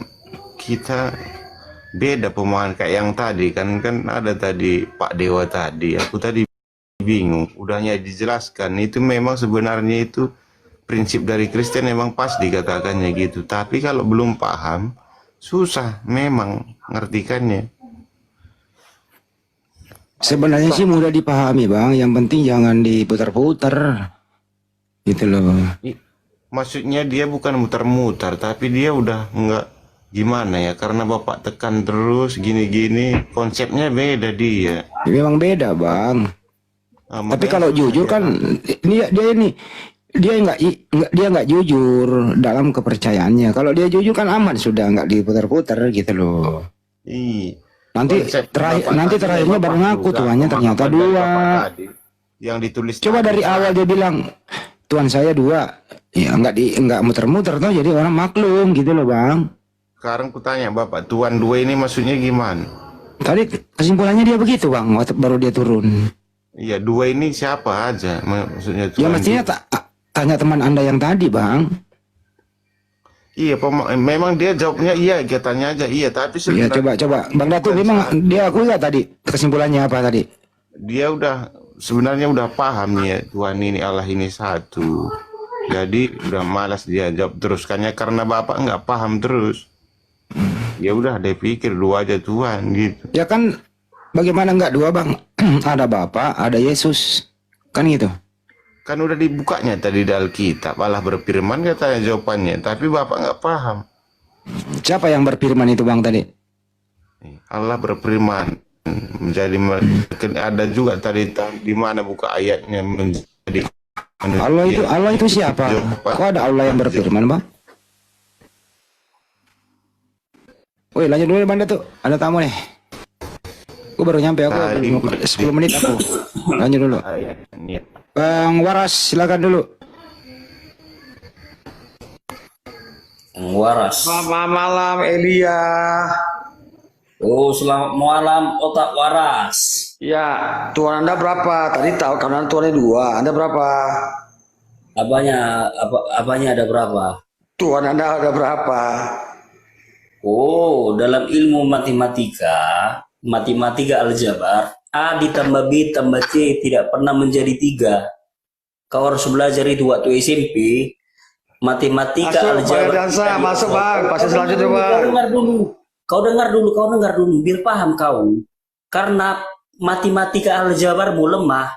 kita beda pemahaman kayak yang tadi kan ada tadi Pak Dewa tadi. Aku tadi bingung. Udahnya dijelaskan itu memang sebenarnya itu prinsip dari Kristen memang pas dikatakannya gitu. Tapi kalau belum paham susah memang ngertikannya. Sebenarnya sih mudah dipahami Bang, yang penting jangan diputar-putar. Gitu loh. Maksudnya dia bukan muter-muter, tapi dia udah nggak gimana ya, karena Bapak tekan terus gini-gini, konsepnya beda dia. Memang beda Bang. Nah, Tapi makanya kalau jujur ya, kan dia nggak jujur dalam kepercayaannya. Kalau dia jujur kan aman sudah, nggak diputar-putar gitu loh. Iya. Nanti Konsep nanti Bapak terakhirnya tadi, baru Bapak ngaku juga, Tuhannya ternyata pemahaman dari dua. Bapak tadi, yang ditulis Coba tadi, dari awal dia bilang Tuhan saya dua, ya nggak muter-muter toh, jadi orang maklum gitu loh Bang. Sekarang kutanya Bapak, Tuhan dua ini maksudnya gimana? Tadi kesimpulannya dia begitu Bang, waktu baru dia turun. Iya, dua ini siapa aja maksudnya Ya Tuhan mestinya dua. tanya teman Anda yang tadi Bang. Iya, memang dia jawabnya iya, kita tanya aja iya, tapi Ya sebenarnya coba Bang Datu memang dia akui nggak tadi kesimpulannya apa tadi? dia udah sebenarnya udah paham nih ya, Tuhan ini Allah ini satu. Jadi udah malas dia jawab teruskannya karena Bapak nggak paham terus. Ya udah dia pikir dua aja Tuhan gitu. Ya kan bagaimana nggak dua Bang? Ada Bapa, ada Yesus, kan gitu. Kan udah dibukanya tadi di Alkitab, Allah berfirman katanya jawabannya, tapi Bapak nggak paham. Siapa yang berfirman itu Bang tadi? Allah berfirman menjadi ada juga tadi di mana buka ayatnya menjadi Allah itu siapa? Kok ada Allah yang berfirman Bang? Woi lanjut dulu Bang Datu, ada tamu nih. Gue baru nyampe, aku 10 menit aku. Lanjut dulu. ayatnya. Bang Waras silakan dulu. Waras. Selamat malam Elia. Oh, selamat malam otak waras. Ya, Tuhan Anda berapa? Tadi tahu karena Tuhannya dua. Anda berapa? Apanya ada berapa? Tuhan Anda ada berapa? Oh, dalam ilmu matematika aljabar, A ditambah B tambah C tidak pernah menjadi 3. Kau harus belajar itu waktu SMP. Matematika Masuk, aljabar. Pak Dansa, masuk Bang. Pasal selanjutnya Bang. Kau dengar dulu, biar paham kau. Karena matematika aljabarmu lemah,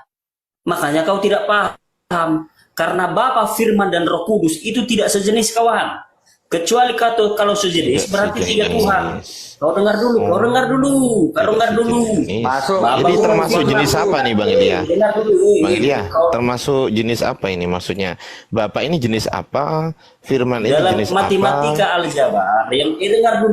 makanya kau tidak paham. Karena Bapa, Firman, dan Roh Kudus itu tidak sejenis kawan. Kecuali kalau sejenis berarti 3 Tuhan. Kau dengar dulu. Masuk. Jadi termasuk jenis apa nih Bang Elia? Dengar dulu. Bang Elia, termasuk jenis apa ini maksudnya? Bapak ini jenis apa? Firman ini Dalam jenis matematika apa? aljabar, yang dengar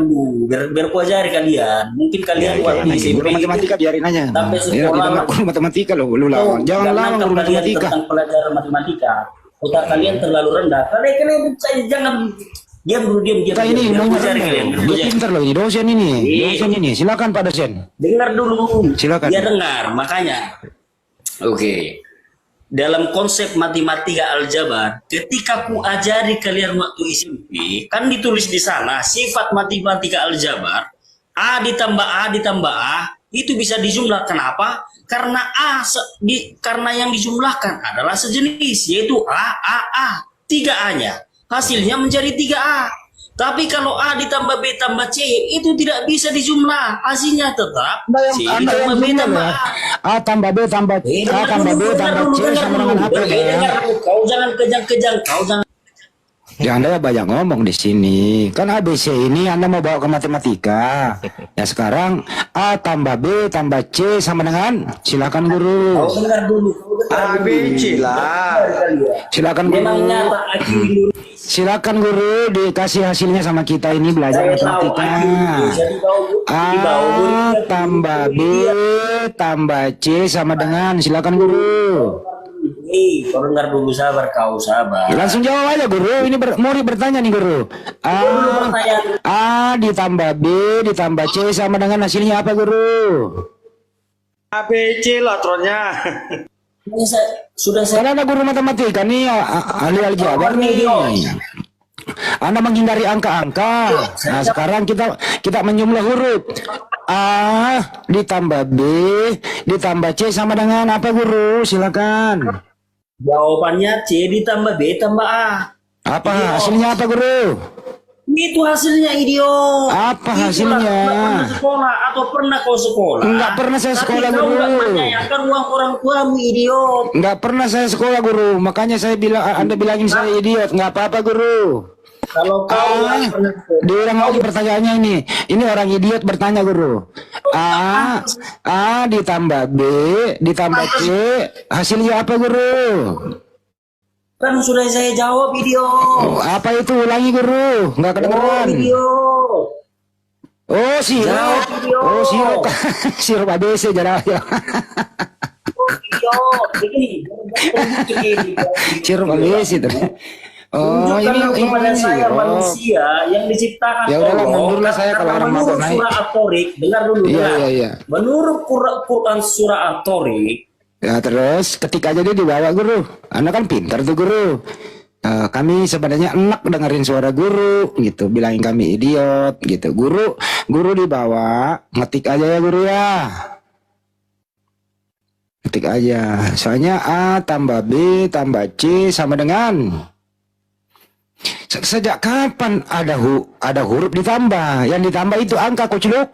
dulu, biar ku ajari kalian. Mungkin kalian Ya, waktu jangan SMP Guru matematika biarin aja. sampai Ya, sekolah guru matematika loh, lu lawan. Jangan lawan guru matematika. tentang pelajaran matematika. Otak kalian terlalu rendah. Kalian jangan diam. Kita ini Biar mau ku ajari kalian. dia pintar loh ini dosen ini. Silakan Pak dosen. Dengar dulu. Silakan. Dia dengar, makanya. Oke. Dalam konsep matematika aljabar, ketika ku ajari kalian waktu SMP, kan ditulis di sana sifat matematika aljabar A ditambah A itu bisa dijumlah. Kenapa? Karena karena yang dijumlahkan adalah sejenis, yaitu A, 3A-nya. Hasilnya menjadi 3A. Tapi kalau A ditambah B tambah C, itu tidak bisa dijumlah. Hasilnya tetap C ditambah B tambah A. A tambah B tambah A tambah B tambah C sama dengan apa ya? Kau jangan kejang-kejang, kau jangan. Ya Anda banyak ngomong di sini. Kan ABC ini Anda mau bawa ke matematika. Ya sekarang A tambah B tambah C sama dengan, silakan guru. Kau dengar dulu. ABC lah. Silakan guru. Memang nyata IQ Indonesia. Silakan guru dikasih hasilnya sama kita ini belajar Saya tahu matematika. IQ Indonesia di bawah A tambah B tambah C sama dengan, silakan guru. kau dengar dulu, sabar, kau sabar. Langsung jawab aja guru. Ini Mori bertanya nih guru. A ditambah B ditambah C sama dengan hasilnya apa guru? ABC lah tronnya. Ini sudah saya. Karena ada guru matematika nih, ahli aljabar nih. Anda menghindari angka-angka. Nah sekarang kita menjumlah huruf. A ditambah B ditambah C sama dengan apa guru? Silakan. Jawabannya C ditambah B tambah A. Apa hasilnya apa guru? Itu hasilnya, idiot. Apa Itulah, hasilnya? nggak pernah sekolah atau pernah kau sekolah? Enggak pernah saya sekolah, Tapi kau guru. nggak menanyakan uang orang tuamu, idiot. Enggak pernah saya sekolah guru. Makanya saya bilang Anda bilangin saya idiot. Enggak apa-apa guru. Kalau kau nggak pernah sekolah. Diulang lagi pertanyaannya ini. Ini orang idiot bertanya guru. A ditambah B ditambah C hasilnya apa guru? Kan sudah saya jawab, idiot. Apa itu? Ulangi guru. Enggak kedengeran. Idiot. Oh sirup. Jawab, idiot. Oh sirup. Sirup ABC jadi. Idiot. Begini. Sirup ABC itu. Oh Tunjukkanlah kepada saya sirup. manusia yang diciptakan Ya udahlah, Allah. mundurlah saya kalau orang Menurut mabuk naik. surah At-Tariq, dengar dulu. Iya, dengar. iya, iya. Menurut Quran surah At-Tariq, Ya terus ketika aja dia dibawa guru. Anda kan pintar tuh guru. Kami sebenarnya enak dengerin suara guru gitu. Bilangin kami idiot gitu. Guru dibawa. Ngetik aja ya guru ya. Ngetik aja. Soalnya A tambah B tambah C sama dengan. Sejak kapan ada huruf ditambah? Yang ditambah itu angka kuculuk.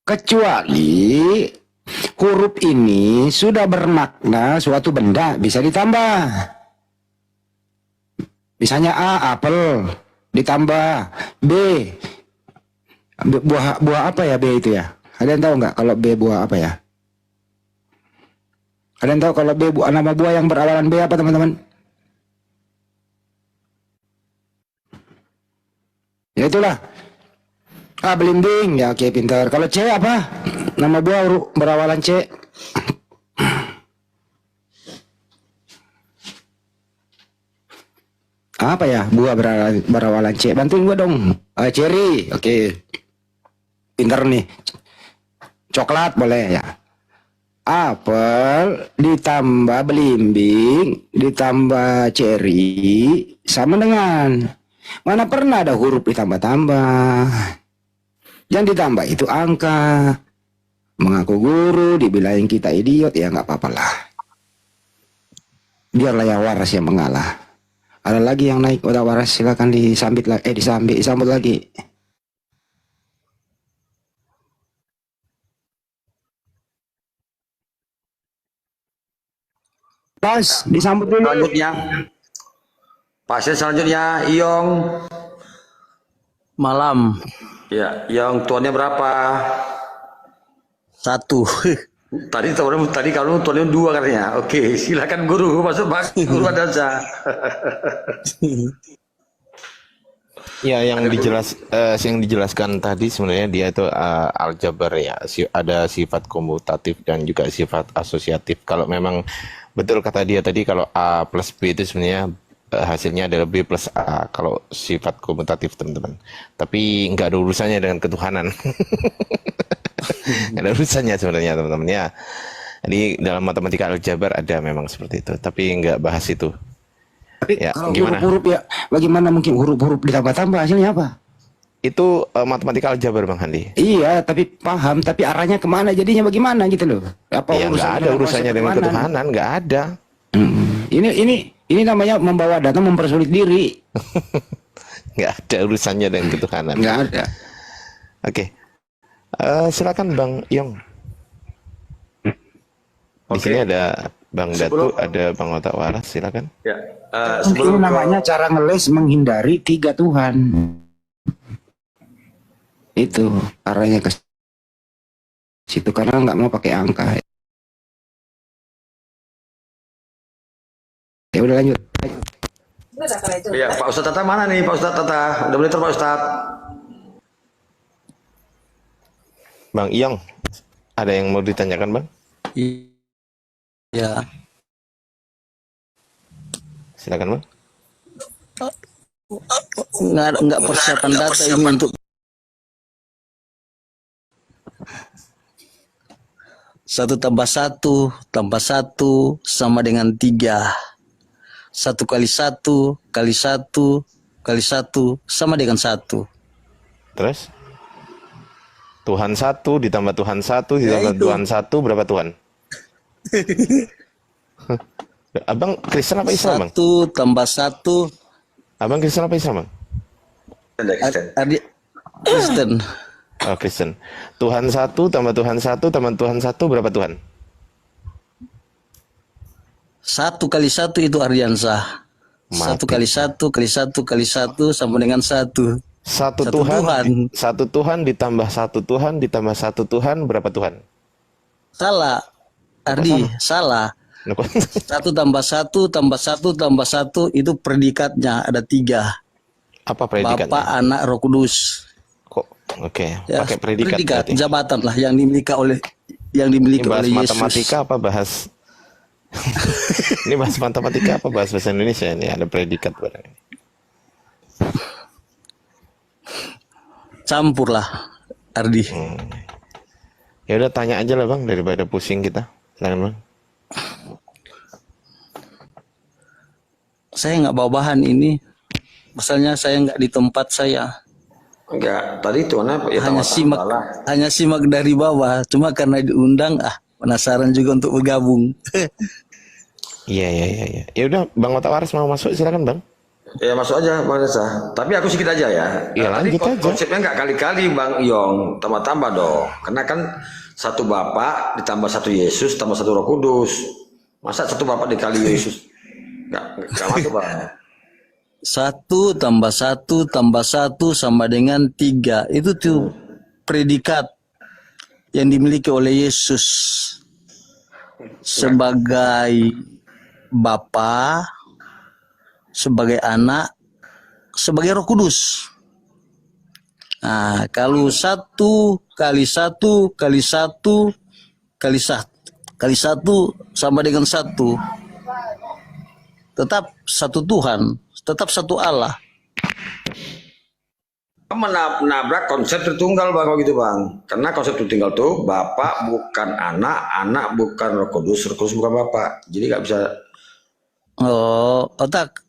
Kecuali huruf ini sudah bermakna suatu benda bisa ditambah. Misalnya A apel ditambah B buah apa ya B itu ya? Ada yang tahu nggak kalau B buah apa ya? Ada yang tahu kalau B nama buah yang berawalan B apa teman-teman? Ya itulah. A belimbing ya, oke pintar. Kalau C apa? Nama buah berawalan C. Apa ya buah berawalan C? Bantuin gua dong. Cherry, oke. Pintar nih. Coklat boleh ya. Apel ditambah belimbing ditambah cherry sama dengan, mana pernah ada huruf ditambah-tambah. Yang ditambah itu angka. Mengaku guru dibilangin kita idiot, ya nggak apa-apa lah. Biarlah yang waras yang mengalah. Ada lagi yang naik, udah waras silakan disambit lagi, disambut lagi. Pas, disambut dulu. Selanjutnya, pasien selanjutnya Iyong. Malam Ya, Iyong tuannya berapa? 1. Tadi kalau tuannya 2 katanya. Oke, silakan guru masuk guru Adansa. Ya, yang dijelaskan tadi sebenarnya dia itu aljabar ya. Ada sifat komutatif dan juga sifat asosiatif. Kalau memang betul kata dia tadi, kalau A plus B itu sebenarnya hasilnya adalah B plus A kalau sifat komutatif teman-teman. Tapi nggak ada urusannya dengan ketuhanan. Nggak ada urusannya sebenarnya teman-teman ya. Jadi dalam matematika aljabar ada memang seperti itu. Tapi nggak bahas itu. Tapi Ya, kalau gimana? huruf-huruf ya, bagaimana mungkin huruf-huruf ditambah-tambah hasilnya apa? itu matematika aljabar Bang Handi. Iya, tapi paham, tapi arahnya kemana, jadinya bagaimana gitu loh. Apa Ya nggak ada urusannya dengan ketuhanan, nggak ada. Ini namanya membawa data mempersulit diri. Nggak ada urusannya dengan ketuhanan. Nggak ada. Oke. Silakan Bang Yong. Di sini ada Bang Datu, ada Bang Otak Waras, silakan. Ya, Ini namanya cara ngeles menghindari 3 Tuhan. Itu arahnya ke situ karena nggak mau pakai angka. Ya udah lanjut. ya Pak Ustadz Tata mana nih Pak Ustadz Tata? Udah boleh Pak Ustadz? Bang Yong, ada yang mau ditanyakan Bang? Ya, Silakan Bang. nggak persiapan data ini untuk 1 tambah 1 tambah 1 sama dengan 3. 1 kali 1 kali 1 kali 1 sama dengan 1. Terus? Tuhan 1 ditambah Tuhan 1 ditambah Tuhan 1 berapa Tuhan? Abang Kristen apa Islam Bang? 1 tambah 1. Abang Kristen apa Islam Bang? Adik Kristen. Oh Kristen. Tuhan 1 tambah Tuhan 1 tambah Tuhan 1 berapa Tuhan? 1 kali 1 itu Aryansa. 1 kali 1 kali 1 kali 1 sama dengan 1. Satu Tuhan. Satu Tuhan ditambah 1 Tuhan ditambah 1 Tuhan berapa Tuhan? Salah. Ardi, salah. 1 tambah 1 tambah 1 tambah 1 itu predikatnya ada 3. Apa predikatnya? Bapa, Anak, Roh Kudus. Kok oke, Ya, pakai predikat berarti. jabatan lah yang dimiliki oleh Ini bahas Yesus. matematika apa bahas Ini bahas matematika apa bahas bahasa Indonesia ini ada predikat barang ini. Campur lah, Ardi. Ya udah tanya aja lah Bang daripada pusing kita. Silakan Bang. Saya nggak bawa bahan ini. Misalnya saya nggak di tempat saya. Enggak, tadi Tuhan apa? Ya, Hanya simak dari bawah. Cuma karena diundang, penasaran juga untuk bergabung. Iya. Ya udah Bang Otak Waras mau masuk silakan Bang. Ya masuk aja Bang Reza. Tapi aku sedikit aja ya. Ya lanjut aja. Konsepnya nggak kali-kali Bang Yong, tambah-tambah dong. Karena kan 1 Bapa ditambah 1 Yesus tambah 1 Roh Kudus. Masa 1 Bapa dikali Yesus? Nggak masuk Bang. 1 tambah 1 tambah 1 sama dengan 3. Itu tuh predikat yang dimiliki oleh Yesus sebagai Bapa, sebagai Anak, sebagai Roh Kudus. Nah, kalau 1 kali 1 kali 1 kali 1 sama dengan 1, tetap 1 Tuhan, tetap 1 Allah. Menabrak konsep Tritunggal Bang kalau gitu Bang. Karena konsep Tritunggal tuh Bapak bukan Anak, Anak bukan Roh Kudus bukan Bapak. Jadi nggak bisa. Oh, Otak.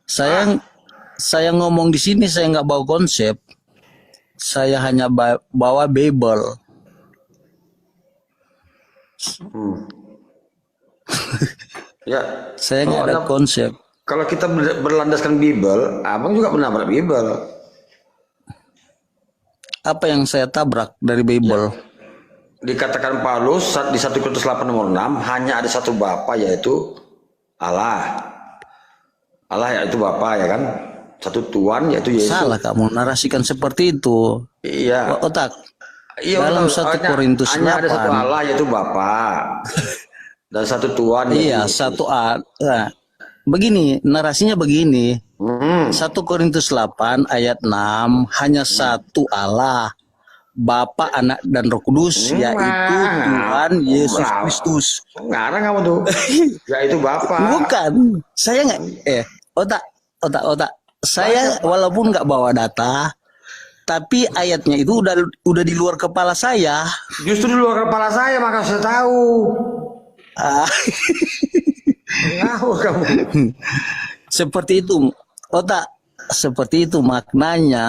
Saya ngomong di sini saya nggak bawa konsep. Saya hanya bawa Bible. Ya, Saya nggak ada konsep. kalau kita berlandaskan Bible, Abang juga menabrak Bible. Apa yang saya tabrak dari Bible? Dikatakan Paulus di 1 Korintus 8 nomor 6 hanya ada 1 Bapa yaitu Allah. Allah yaitu Bapa ya kan. 1 Tuhan yaitu Yesus. Salah kamu narasikan seperti itu. Iya. Otak. Iya, Dalam 1 Korintus 8. hanya ada 1 Allah yaitu Bapa. Dan 1 Tuhan. Iya, 1 A. Nah, begini, narasinya begini. 1 Korintus 8 ayat 6 hanya 1 Allah, Bapa, Anak dan Roh Kudus, yaitu Tuhan Yesus Kristus. Ngarang kamu tuh. Yaitu Bapa. Bukan, saya nggak. Otak. Saya walaupun nggak bawa data, tapi ayatnya itu udah di luar kepala saya. Justru di luar kepala saya maka saya tahu. Ngawur kamu. Seperti itu. Otak. seperti itu maknanya.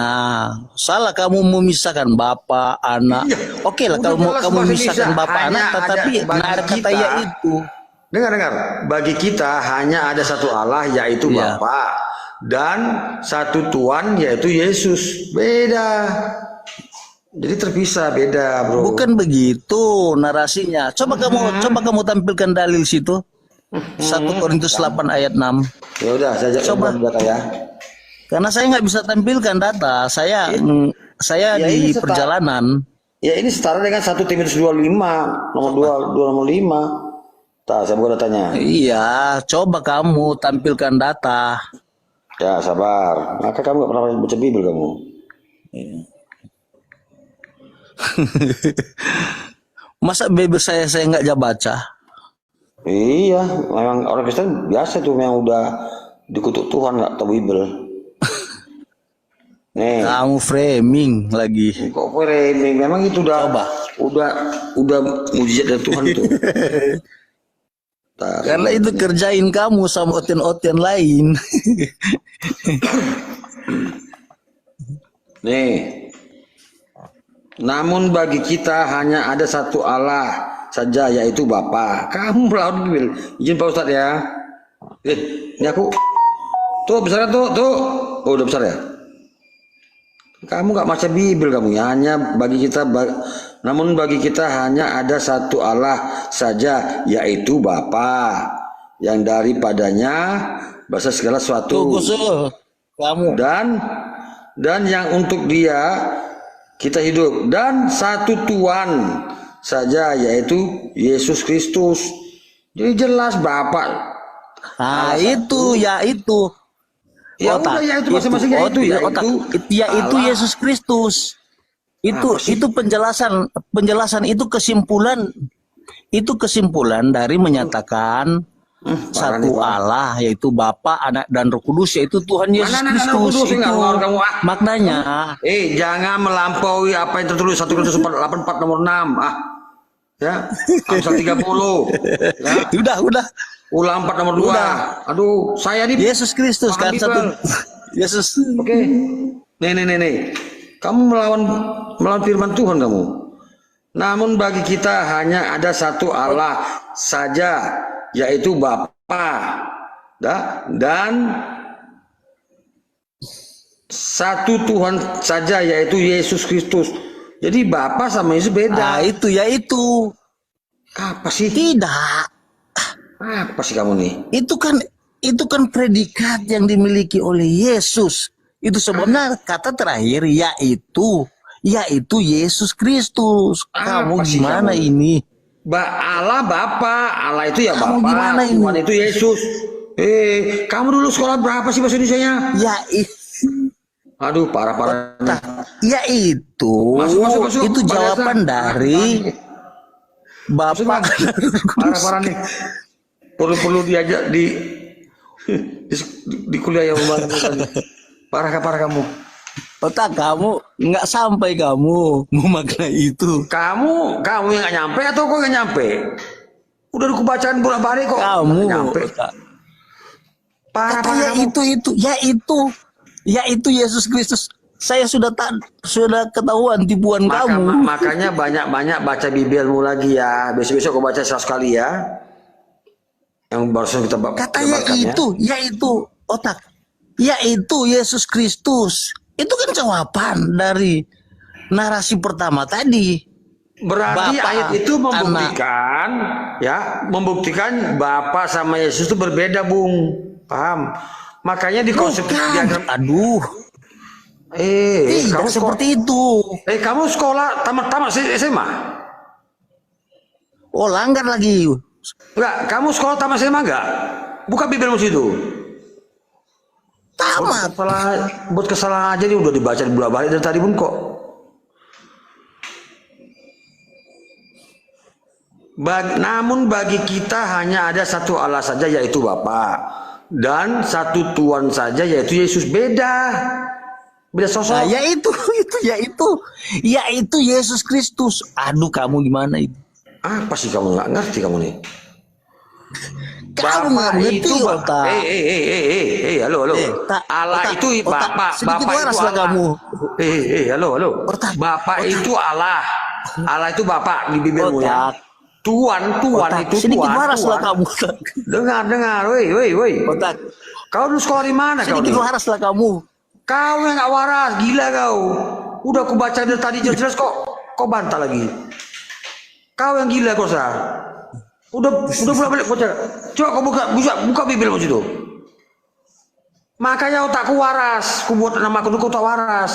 Salah kamu memisahkan Bapa, Anak. Oke lah Udah kalau jelas kamu bahasa memisahkan Indonesia. Bapa, Hanya Anak, tetapi ada bagi ada kata kita. yaitu. Dengar. Bagi kita hanya ada satu Allah yaitu Iya. Bapa dan satu Tuhan yaitu Yesus. Beda. Jadi terpisah, beda, bro. Bukan begitu narasinya. Coba kamu tampilkan dalil situ. 1 Korintus 8 ayat 6. Ya udah, saya Coba. data ya. Karena saya nggak bisa tampilkan data. Saya Ya, di ini setara. perjalanan. Ya ini setara dengan 1 Timotius 25 nomor 2 nomor 5. Tah, saya buka datanya. Iya, coba kamu tampilkan data. Ya, sabar. Maka kamu gak pernah baca Bible kamu. Masa Bible saya nggak baca? Iya, memang orang Kristen biasa tuh memang udah dikutuk Tuhan nggak tahu Bible. Nih, Kamu framing lagi. kok framing? Memang itu udah Coba. udah mujizat dari Tuhan tuh. Tah, Karena itu kerjain kamu sama oten-oten lain. Nih. Namun bagi kita hanya ada satu Allah saja yaitu Bapa. Kamu melawan Bible. Izin Pak Ustadz ya. Ini aku. Tuh besar kan tuh. Oh udah besar ya. Kamu nggak baca Bible kamu ya. Namun bagi kita hanya ada satu Allah saja yaitu Bapa yang daripadanya berasal segala sesuatu. Tuh, Gusul. Kamu. Dan yang untuk Dia kita hidup dan satu Tuhan saja yaitu Yesus Kristus. Jadi jelas Bapak. Nah, itu. Ya Otak. udah ya itu masing-masing ya itu ya otak. itu. Itu Allah. Yesus Kristus. Itu penjelasan itu kesimpulan dari menyatakan satu Allah yaitu Bapa, Anak dan Roh Kudus yaitu Tuhan Yesus Kristus. Itu maknanya. Jangan melampaui apa yang tertulis 1 Korintus 8:4 nomor 6. Ya. Amsal 30. Ya. Udah. Ulang 4 nomor 2. Aduh, saya nih Yesus Kristus paham kan Bible. satu. Yesus. Oke. Nih. Kamu melawan firman Tuhan kamu. Namun bagi kita hanya ada satu Allah saja yaitu Bapa. Dan satu Tuhan saja yaitu Yesus Kristus. Jadi Bapa sama Yesus beda. Nah, itu. Apa sih? Tidak. Apa sih kamu nih? Itu kan predikat yang dimiliki oleh Yesus. Itu sebabnya kata terakhir yaitu Yesus Kristus. Kamu Apa sih gimana kamu? ini? Allah Bapa, Allah itu ya Kamu Bapa, gimana ini? Tuhan itu Yesus. Kamu dulu sekolah berapa sih bahasa Indonesianya? Aduh, parah. Yaitu Masuk. itu Bahasa. jawaban dari Bapak. Parah nih. Perlu diajak di kuliah yang parah kamu. Otak kamu nggak sampai kamu memaknai itu. Kamu yang nggak nyampe atau kok nggak nyampe? Udah aku bacaan bolak-balik kok. Kamu nggak nyampe. Parah katanya kamu. yaitu Yesus Kristus. Saya sudah ketahuan tipuan kamu. Makanya banyak baca Bibelmu lagi ya. Besok-besok kau baca 100 kali ya. Yang barusan kita Katanya ya. yaitu otak. Yaitu Yesus Kristus. Itu kan jawaban dari narasi pertama tadi. Berarti Bapa, ayat itu membuktikan Bapa sama Yesus itu berbeda, Bung. Paham? Makanya di konsep diagram. Aduh. Kamu seperti itu. Kamu sekolah tamat SMA? Oh, langgar lagi. Enggak, kamu sekolah tamat SMA enggak? Buka Bibelmu situ. Tamat. Buat kesalahan aja nih udah dibaca bolak-balik dari tadi pun kok. Namun bagi kita hanya ada satu Allah saja yaitu Bapa dan satu Tuhan saja yaitu Yesus. Beda sosok. Nah, yaitu Yesus Kristus. Aduh, kamu gimana itu? Apa sih kamu nggak ngerti kamu nih? Kamu nggak mengerti otak. Halo. Tak, Allah otak, itu otak, Bapak, sedikit Bapak waras itu lah Allah. kamu. Halo. Otak, Bapak otak. itu Allah. Allah itu Bapak di bibirmu ya. Otak, Tuan otak, itu sedikit Tuan. waras lah kamu. Dengar, woi. Otak, Kau dulu sekolah di mana kau sedikit nih? waras lah kamu. Kau yang nggak waras, gila kau. Udah aku baca dari tadi jelas kok bantah lagi. Kau yang gila kau sah. Udah bolak balik baca. Coba kau buka bibirmu situ. Makanya otakku waras. Ku buat nama aku tak waras.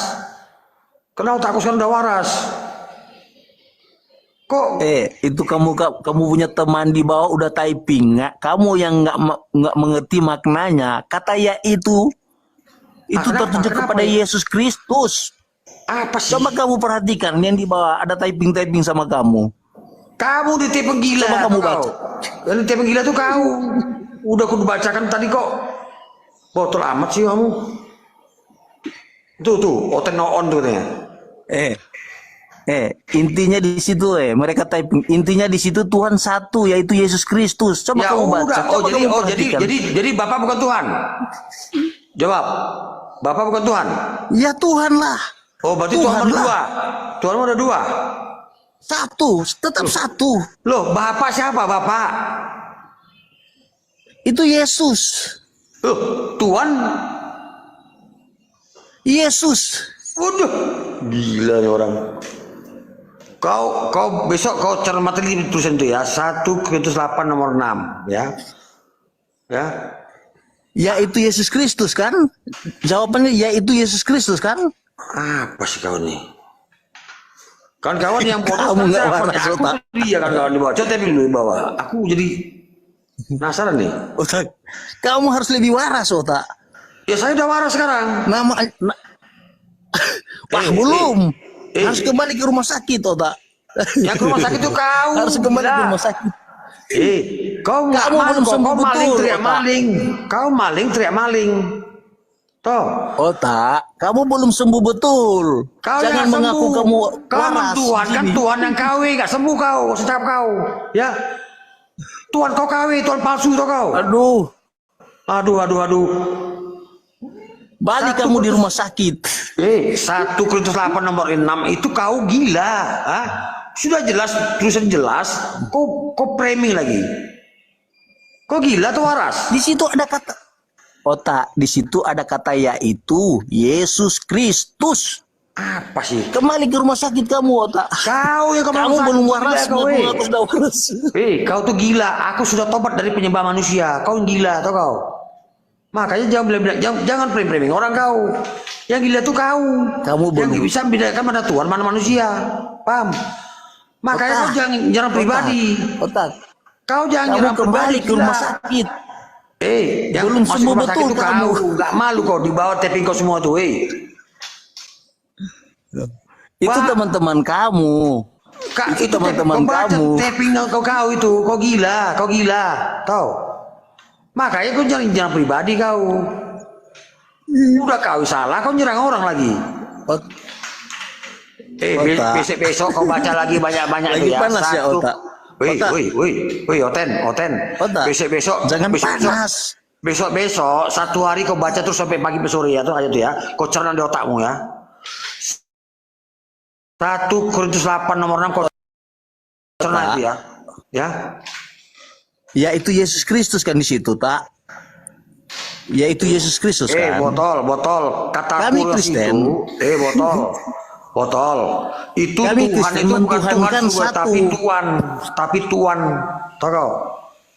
Karena otakku sekarang udah waras. Kok? Itu kamu punya teman di bawah udah typing nggak? Kamu yang nggak mengerti maknanya. Kata ya itu tertuju kepada Yesus Kristus. Apa sih? Coba kamu perhatikan yang di bawah ada typing sama kamu. Kamu di tipe gila. Coba kamu baca. Yang di tipe gila tuh kau. Udah aku bacakan tadi kok. Botol amat sih kamu. Tuh, oten no on tuh katanya. Intinya di situ mereka typing. Intinya di situ Tuhan satu yaitu Yesus Kristus. Coba kamu baca. Jadi Bapak bukan Tuhan. Jawab. Bapak bukan Tuhan. Ya Tuhan lah. Oh, berarti Tuhan ada dua. Tuhan ada dua. Satu, tetap satu. Loh, Bapak siapa Bapak? Itu Yesus. Loh, Tuhan Yesus. waduh, gila nih orang. Kau besok kau cermati tulisan itu ya. 1 Korintus 8 nomor 6 ya. Ya. Yaitu Yesus Kristus kan? Jawabannya yaitu Yesus Kristus kan? Apa sih kau nih? Kawan-kawan yang bodoh Kamu nggak siapa? waras, Aku otak. dia kawan-kawan di bawah. Coba tapi dulu di bawah. Aku jadi penasaran nih. Otak. Kamu harus lebih waras otak. Ya saya udah waras sekarang. Wah belum. Harus kembali ke rumah sakit otak. Yang ke rumah sakit itu kau. Harus kembali ke Gila. rumah sakit. Kau nggak Kamu maling, belum sembuh kau maling betul, teriak otak. maling. Kau maling teriak maling. Toh. Otak, kamu belum sembuh betul. Kau Jangan yang mengaku sembuh. kamu Kau waras. Tuhan kan Gini. Tuhan yang KW nggak sembuh kau. Secap kau. Ya. Tuhan kau KW, Tuhan palsu toh kau. Aduh. Balik kamu di rumah sakit. 1 Korintus 8 nomor 6 itu kau gila. Hah? Sudah jelas, tulisan jelas. Kau framing lagi. Kau gila tuh waras. Di situ ada kata otak. Di situ ada kata yaitu Yesus Kristus. Apa sih? Kembali ke rumah sakit kamu otak. Kau yang Kamu belum waras. Kau, Aku sudah waras. kau tuh gila. Aku sudah tobat dari penyembah manusia. Kau yang gila, tau kau? Makanya jangan framing orang kau. Yang gila tuh kau. Kamu yang belum- bisa membedakan mana Tuhan mana manusia. Paham? Makanya Otak. kau jangan pribadi. Otak. Kau jangan Kamu nyerang kembali pribadi, ke rumah gila. sakit. Yang Belum masuk sembuh rumah sakit betul tuh kamu. kau. Gak malu kau dibawa taping kau semua tuh. Itu Wah. teman-teman kamu. Kak, Itu teman-teman kau baca kamu. taping kau itu, kau gila, tahu? Makanya kau jangan pribadi kau. Udah kau salah, kau nyerang orang lagi. Ot- Besok kau baca lagi banyak-banyak Lagi tuh ya. panas ya, Otak. Otak. Woi, Oten. Otak. Besok Jangan panas. Besok 1 hari kau baca terus sampai pagi sore ya tuh aja tuh ya. Kau cerna di otakmu ya. 1 Korintus 8 nomor 6 kau cerna itu ya. Ya. Yaitu Yesus Kristus kan di situ, tak? Yaitu Yesus Kristus kan. Botol. Kata Kami Paulus Kristen. itu, botol. Itu Kami Tuhan Kristen itu bukan Tuhan mentuhankan juga, satu. tapi Tuhan. Tahu kau?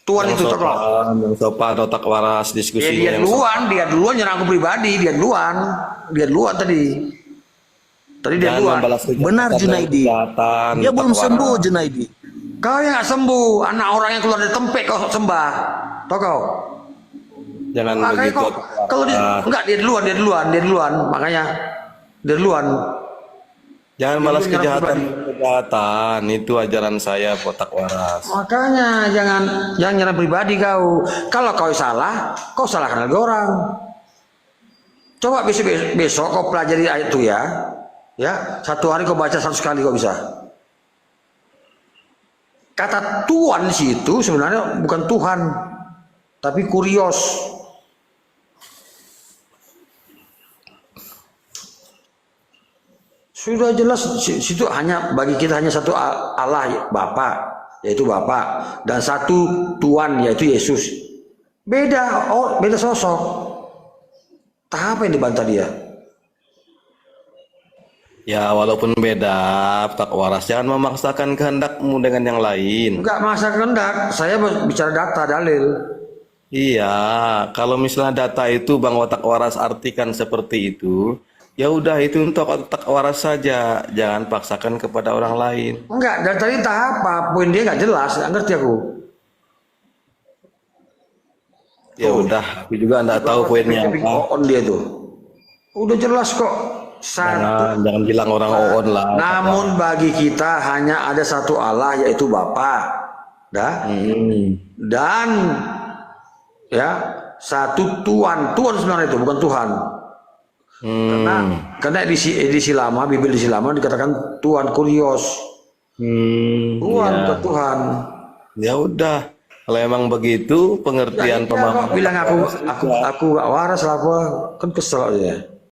Tuhan itu tahu kau? Yang sopan, otak waras, diskusinya Dia yang duluan nyerang aku pribadi, dia duluan tadi. Tadi dia Jangan duluan. membalas kejahatan Benar, dengan Junaidi. kejahatan, Dia otak belum waras. sembuh, Junaidi. Kau yang nggak sembuh, anak orang yang keluar dari tempek kau sembah. Tahu kau? Jangan Makanya begitu. kok otak kalau waras. enggak dia duluan, makanya dia duluan. Jangan balas Dia menyerang kejahatan dengan kejahatan. Itu ajaran saya, otak waras. Makanya jangan nyerang pribadi kau. Kalau kau salahkan lagi orang. Coba besok kau pelajari ayat itu ya. Ya, 1 hari kau baca 100 kali kau bisa. kata Tuhan di situ sebenarnya bukan Tuhan, tapi kurios. Sudah jelas situ hanya bagi kita hanya satu Allah Bapa, yaitu Bapa, dan satu Tuhan yaitu Yesus. Beda, beda sosok. Apa yang dibantah dia? Ya walaupun beda, Pak Waras, jangan memaksakan kehendakmu dengan yang lain. Enggak masa kehendak, saya bicara data dalil. Iya, kalau misalnya data itu Bang Otak Waras artikan seperti itu, ya udah itu untuk Otak Waras saja, jangan paksakan kepada orang lain. Enggak, dari tadi apa? Poin dia nggak jelas, nggak ngerti aku. Ya udah, aku juga nggak tahu poinnya apa. On dia tuh. Udah jelas kok. Jangan bilang orang on lah. Namun bagi kita hanya ada satu Allah yaitu Bapa. Dan ya satu Tuhan. Tuhan sebenarnya itu bukan Tuhan. Karena edisi lama, Bible edisi lama dikatakan Tuhan kurios. Tuhan Ya. bukan Tuhan. Ya udah, kalau emang begitu pengertian Kok pemahaman. bilang aku gak waras lah apa, kan kesel aja.